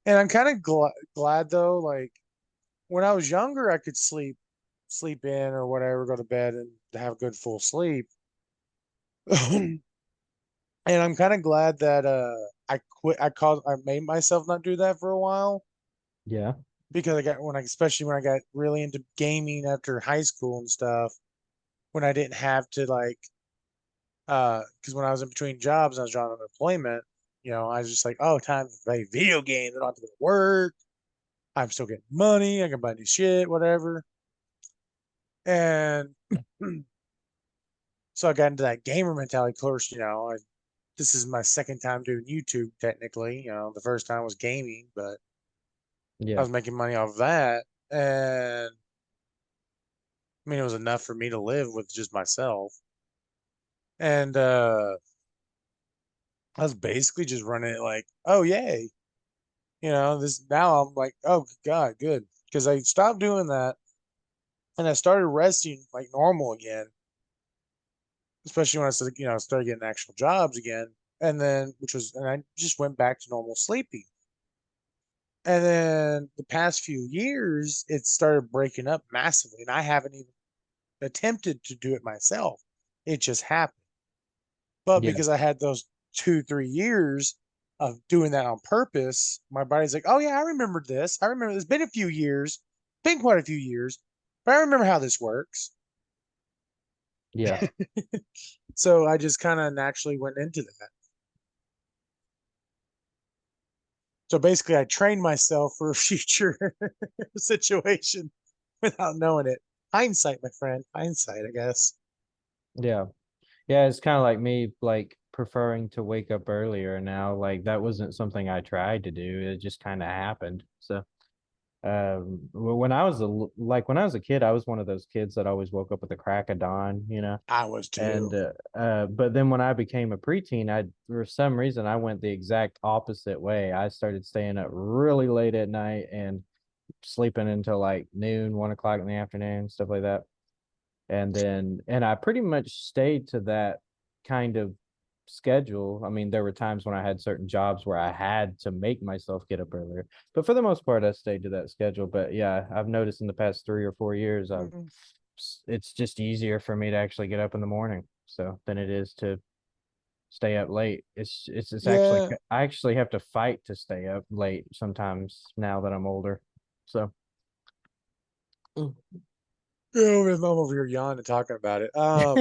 [SPEAKER 1] And I'm kind of glad though, like when I was younger, I could sleep in or whatever, go to bed and have good full sleep. And I'm kind of glad that I made myself not do that for a while
[SPEAKER 2] Yeah.
[SPEAKER 1] because especially when I got really into gaming after high school and stuff, when I didn't have to like because when I was in between jobs and I was drawing unemployment, I was just like, oh, time to play video games. I don't have to go to work. I'm still getting money. I can buy new shit, whatever. And so I got into that gamer mentality. Of course, this is my second time doing YouTube, technically. The first time was gaming, but I
[SPEAKER 2] Yeah.
[SPEAKER 1] was making money off of that. And I mean, it was enough for me to live with just myself. And I was basically just running it like, oh, yay. This now I'm like, oh, God, good. Because I stopped doing that and I started resting like normal again, especially when started getting actual jobs again. And I just went back to normal sleeping. And then the past few years, it started breaking up massively. And I haven't even attempted to do it myself. It just happened. But
[SPEAKER 2] Yeah.
[SPEAKER 1] because I had those 2, 3 years of doing that on purpose, my body's like, oh yeah, I remember this. I remember it's been a few years, been quite a few years, but I remember how this works.
[SPEAKER 2] Yeah.
[SPEAKER 1] So I just kind of naturally went into that. So basically, I trained myself for a future situation without knowing it. Hindsight, my friend. Hindsight, I guess.
[SPEAKER 2] Yeah. Yeah, it's kind of like me like preferring to wake up earlier now. Like that wasn't something I tried to do. It just kind of happened. So, when I was when I was a kid, I was one of those kids that always woke up with the crack of dawn, you know.
[SPEAKER 1] I was too.
[SPEAKER 2] And but then when I became a preteen, I for some reason I went the exact opposite way. I started staying up really late at night and sleeping until like noon, 1 o'clock in the afternoon, stuff like that. And I pretty much stayed to that kind of schedule. I mean, there were times when I had certain jobs where I had to make myself get up earlier, but for the most part, I stayed to that schedule. But yeah, I've noticed in the past 3 or 4 years, I've
[SPEAKER 1] Mm,
[SPEAKER 2] it's just easier for me to actually get up in the morning so than it is to stay up late. It's actually
[SPEAKER 1] yeah.
[SPEAKER 2] I actually have to fight to stay up late sometimes now that I'm older. So
[SPEAKER 1] Oh, I'm over here yawning and talking about it.
[SPEAKER 2] Yeah.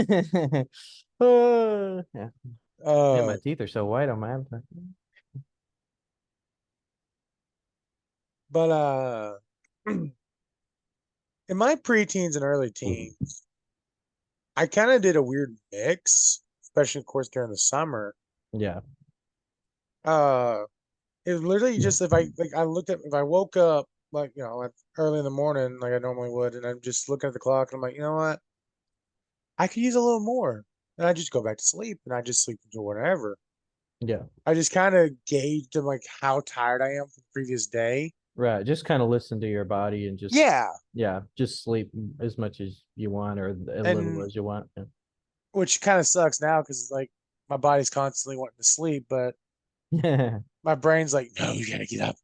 [SPEAKER 2] Man, my
[SPEAKER 1] Uh,
[SPEAKER 2] teeth are so white on my appetite.
[SPEAKER 1] but in my preteens and early teens, I kind of did a weird mix, especially of course during the summer.
[SPEAKER 2] Yeah.
[SPEAKER 1] Uh, it was literally just if I like I looked at if I woke up like like early in the morning like I normally would, and I'm just looking at the clock and I'm like, you know what, I could use a little more, and I just go back to sleep and I just sleep until whatever.
[SPEAKER 2] Yeah.
[SPEAKER 1] I just kind of gauged like how tired I am from the previous day.
[SPEAKER 2] Right. Just kind of listen to your body and just,
[SPEAKER 1] Yeah,
[SPEAKER 2] yeah, just sleep as much as you want or as little
[SPEAKER 1] and
[SPEAKER 2] as you want.
[SPEAKER 1] which kind of sucks now because like my body's constantly wanting to sleep, but
[SPEAKER 2] Yeah.
[SPEAKER 1] my brain's like, no, you gotta get up,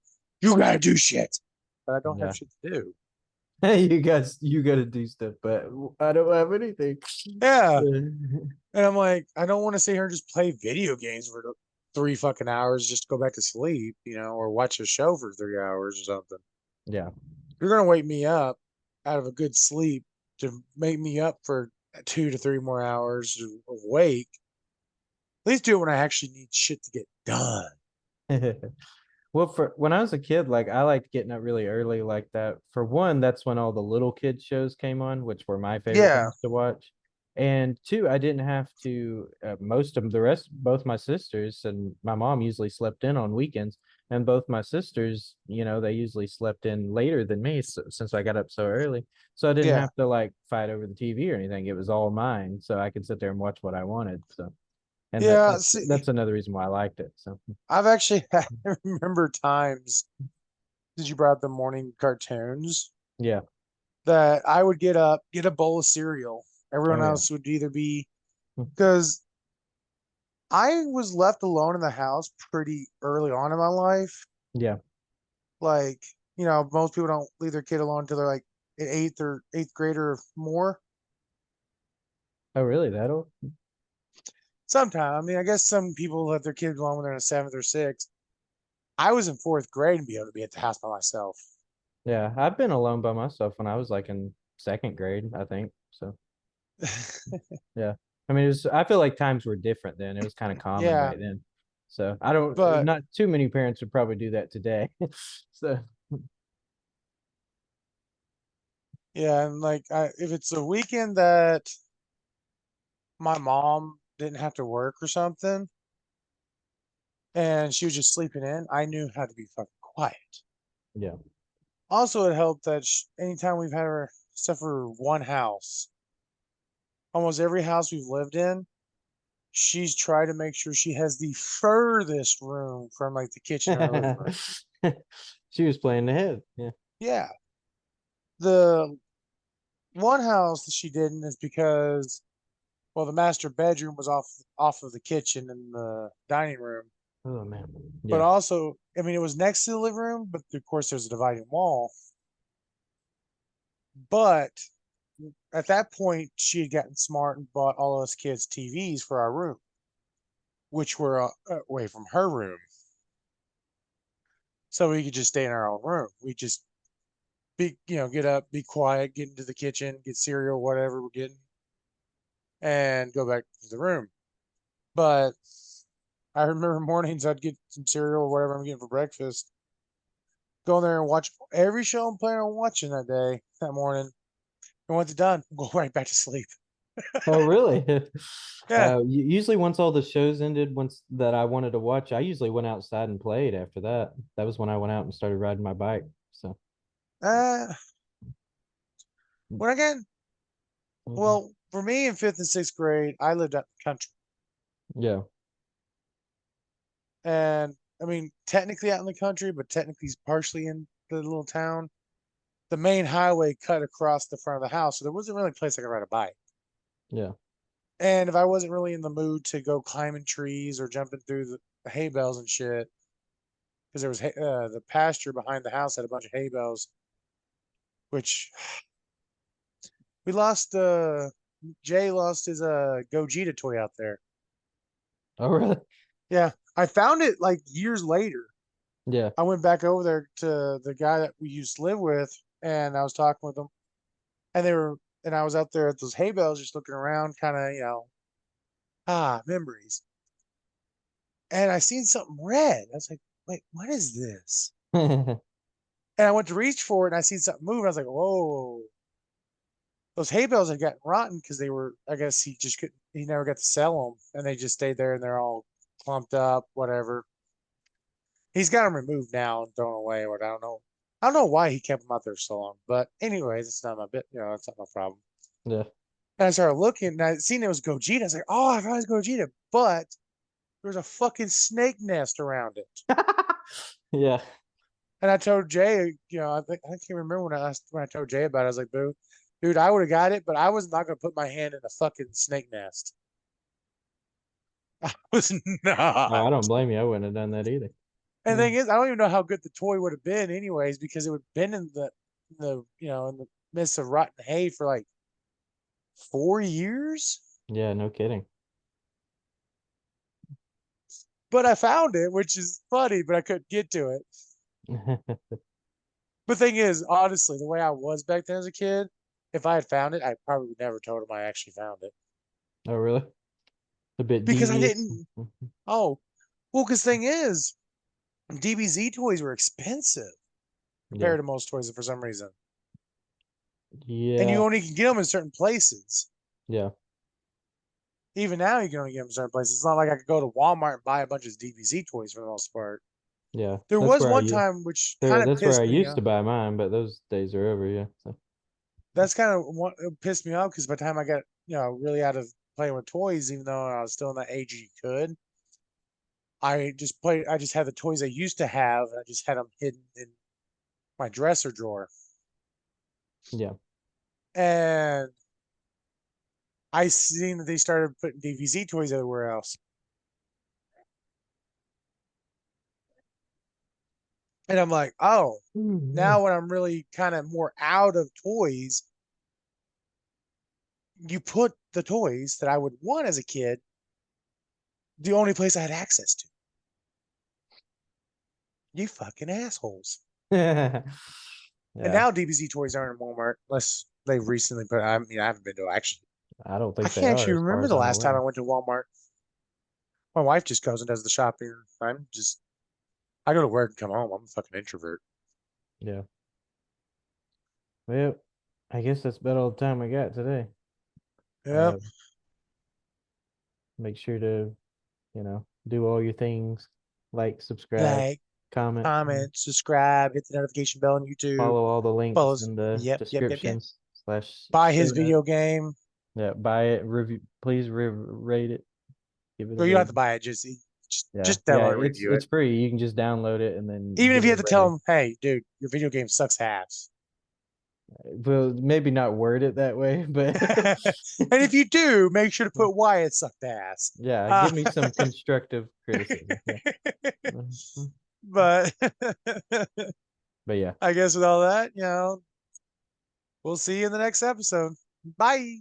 [SPEAKER 1] you gotta do shit, but I don't have
[SPEAKER 2] Yeah.
[SPEAKER 1] shit to do.
[SPEAKER 2] Hey, you got to do stuff, but I don't have anything.
[SPEAKER 1] Yeah, and I'm like, I don't want to sit here and just play video games for 3 fucking hours just to go back to sleep, or watch a show for 3 hours or something.
[SPEAKER 2] Yeah.
[SPEAKER 1] You're gonna wake me up out of a good sleep to make me up for 2 to 3 more hours of wake. At least do it when I actually need shit to get done.
[SPEAKER 2] Well, for when I was a kid, like I liked getting up really early like that. For one, that's when all the little kid shows came on, which were my favorite
[SPEAKER 1] Yeah,
[SPEAKER 2] things to watch. And two, I didn't have to most of the rest, both my sisters and my mom usually slept in on weekends, and both my sisters, they usually slept in later than me since I got up so early. So I didn't
[SPEAKER 1] yeah,
[SPEAKER 2] have to like fight over the TV or anything. It was all mine, so I could sit there and watch what I wanted. So, and
[SPEAKER 1] yeah. See,
[SPEAKER 2] that's another reason why I liked it. So,
[SPEAKER 1] I've actually I remember times. Did you brought up the morning cartoons
[SPEAKER 2] yeah.
[SPEAKER 1] that I would get up, get a bowl of cereal. Everyone
[SPEAKER 2] Oh yeah.
[SPEAKER 1] else would either be because I was left alone in the house pretty early on in my life.
[SPEAKER 2] Yeah.
[SPEAKER 1] Like, most people don't leave their kid alone until they're like in eighth grade or more.
[SPEAKER 2] Oh, really? That old?
[SPEAKER 1] Sometime. I mean, I guess some people let their kids alone when they're in seventh or sixth. I was in fourth grade and be able to be at the house by myself.
[SPEAKER 2] Yeah, I've been alone by myself when I was like in second grade, I think. So yeah, I mean, I feel like times were different then. It was kind of common
[SPEAKER 1] Yeah,
[SPEAKER 2] back then. So I don't,
[SPEAKER 1] but
[SPEAKER 2] not too many parents would probably do that today. So
[SPEAKER 1] yeah, and like if it's a weekend that my mom didn't have to work or something and she was just sleeping in, I knew how to be fucking quiet.
[SPEAKER 2] yeah.
[SPEAKER 1] Also, it helped that anytime we've had her, except for one house, almost every house we've lived in, she's tried to make sure she has the furthest room from like the kitchen or living room.
[SPEAKER 2] She was playing ahead. Yeah.
[SPEAKER 1] Yeah. The one house that she didn't is because, well, the master bedroom was off of the kitchen and the dining room,
[SPEAKER 2] Oh man.
[SPEAKER 1] but
[SPEAKER 2] Yeah.
[SPEAKER 1] also, I mean, it was next to the living room, but of course there's a dividing wall. But at that point, she had gotten smart and bought all of us kids TVs for our room, which were away from her room. so we could just stay in our own room. We just get up, be quiet, get into the kitchen, get cereal, whatever we're getting, and go back to the room. But I remember mornings I'd get some cereal or whatever I'm getting for breakfast, go in there and watch every show I'm planning on watching that morning. And once it's done, go right back to sleep.
[SPEAKER 2] Oh, really?
[SPEAKER 1] Yeah.
[SPEAKER 2] Usually once all the shows ended, once that I wanted to watch, I usually went outside and played after that. That was when I went out and started riding my bike. So,
[SPEAKER 1] Uh, when again,
[SPEAKER 2] mhm.
[SPEAKER 1] well, for me in fifth and sixth grade, I lived out in the country.
[SPEAKER 2] Yeah,
[SPEAKER 1] And I mean, technically out in the country, but technically partially in the little town. The main highway cut across the front of the house, so there wasn't really a place I could ride a bike.
[SPEAKER 2] yeah.
[SPEAKER 1] And if I wasn't really in the mood to go climbing trees or jumping through the hay bales and shit, because there was the pasture behind the house had a bunch of hay bales, which we lost. Jay lost his Gogeta toy out there.
[SPEAKER 2] Oh, really?
[SPEAKER 1] Yeah, I found it like years later.
[SPEAKER 2] Yeah.
[SPEAKER 1] I went back over there to the guy that we used to live with, and I was talking with them, and I was out there at those hay bales, just looking around, kind of, memories. And I seen something red. I was like, wait, what is this? And I went to reach for it, and I seen something move. And I was like, whoa. Those hay bales had gotten rotten because they were, I guess he never got to sell them, and they just stayed there, and they're all clumped up, whatever. He's got them removed now and thrown away, or I don't know. I don't know why he kept them out there so long, but anyways, it's not my bit. It's not my problem.
[SPEAKER 2] Yeah.
[SPEAKER 1] And I started looking, and I seen it was Gogeta. I was like, oh, I thought it was Gogeta, but there was a fucking snake nest around it.
[SPEAKER 2] Yeah.
[SPEAKER 1] And I told Jay, I can't remember when I told Jay about it. I was like, "Boo, dude, I would have got it, but I was not gonna put my hand in a fucking snake nest. I was
[SPEAKER 2] No,
[SPEAKER 1] not."
[SPEAKER 2] I don't blame you. I wouldn't have done that either.
[SPEAKER 1] And the
[SPEAKER 2] Mm.
[SPEAKER 1] thing is, I don't even know how good the toy would have been, anyways, because it would have been in the midst of rotten hay for like 4 years.
[SPEAKER 2] Yeah, no kidding.
[SPEAKER 1] But I found it, which is funny, but I couldn't get to it. But thing is, honestly, the way I was back then as a kid, if I had found it, I probably would never told him I actually found it
[SPEAKER 2] Oh, really? A bit
[SPEAKER 1] because I
[SPEAKER 2] devious.
[SPEAKER 1] didn't. Oh, well, because thing is, DBZ toys were expensive
[SPEAKER 2] Yeah.
[SPEAKER 1] compared to most toys for some reason, and
[SPEAKER 2] Yeah.
[SPEAKER 1] you only can get them in certain places.
[SPEAKER 2] Yeah.
[SPEAKER 1] Even now, you can only get them in certain places. It's not like I could go to Walmart and buy a bunch of DBZ toys for the most part.
[SPEAKER 2] Yeah.
[SPEAKER 1] There
[SPEAKER 2] That's
[SPEAKER 1] was
[SPEAKER 2] where I
[SPEAKER 1] one
[SPEAKER 2] used
[SPEAKER 1] time which kind of
[SPEAKER 2] that's where I
[SPEAKER 1] pissed me
[SPEAKER 2] used
[SPEAKER 1] off.
[SPEAKER 2] to buy mine, but those days are over, yeah. So
[SPEAKER 1] That's kind of what pissed me off because by the time I got really out of playing with toys, even though I was still in that age you could, I just played. I just had the toys I used to have, and I just had them hidden in my dresser drawer.
[SPEAKER 2] yeah.
[SPEAKER 1] And I seen that they started putting DVZ toys everywhere else. And I'm like, oh,
[SPEAKER 2] Mhm.
[SPEAKER 1] now when I'm really kind of more out of toys, you put the toys that I would want as a kid the only place I had access to. You fucking assholes. And
[SPEAKER 2] Yeah.
[SPEAKER 1] now DBZ toys aren't in Walmart unless they've recently put. I mean, I haven't been to actually.
[SPEAKER 2] I don't
[SPEAKER 1] I
[SPEAKER 2] think they
[SPEAKER 1] can't
[SPEAKER 2] are
[SPEAKER 1] actually
[SPEAKER 2] as far
[SPEAKER 1] remember
[SPEAKER 2] as
[SPEAKER 1] the
[SPEAKER 2] I'm
[SPEAKER 1] last time I
[SPEAKER 2] aware.
[SPEAKER 1] went to Walmart. My wife just goes and does the shopping. I go to work and come home. I'm a fucking introvert.
[SPEAKER 2] Yeah. Well, I guess that's about all the time I got today.
[SPEAKER 1] Yep.
[SPEAKER 2] Uh, make sure to, do all your things, like, subscribe,
[SPEAKER 1] Like,
[SPEAKER 2] comment,
[SPEAKER 1] comment, subscribe, hit the notification bell on YouTube.
[SPEAKER 2] follow all the
[SPEAKER 1] Follow
[SPEAKER 2] links
[SPEAKER 1] us.
[SPEAKER 2] in the
[SPEAKER 1] Yep.
[SPEAKER 2] descriptions slash
[SPEAKER 1] Buy
[SPEAKER 2] show
[SPEAKER 1] his video
[SPEAKER 2] notes.
[SPEAKER 1] game.
[SPEAKER 2] Yeah, buy it, review, please rate it, give it a
[SPEAKER 1] Or you don't have to
[SPEAKER 2] rating.
[SPEAKER 1] buy it. Just
[SPEAKER 2] Yeah,
[SPEAKER 1] just
[SPEAKER 2] yeah,
[SPEAKER 1] download and
[SPEAKER 2] it's
[SPEAKER 1] review it.
[SPEAKER 2] it's free. You can just download it and then
[SPEAKER 1] Even if
[SPEAKER 2] give
[SPEAKER 1] you
[SPEAKER 2] it
[SPEAKER 1] have
[SPEAKER 2] a
[SPEAKER 1] to tell
[SPEAKER 2] rating.
[SPEAKER 1] them, hey, dude, your video game sucks ass.
[SPEAKER 2] Well, maybe not word it that way, but
[SPEAKER 1] And if you do, make sure to put why it sucked ass.
[SPEAKER 2] yeah,
[SPEAKER 1] Uh,
[SPEAKER 2] give me some constructive criticism. Yeah. Mhm.
[SPEAKER 1] but
[SPEAKER 2] But yeah.
[SPEAKER 1] I guess with all that, we'll see you in the next episode. Bye.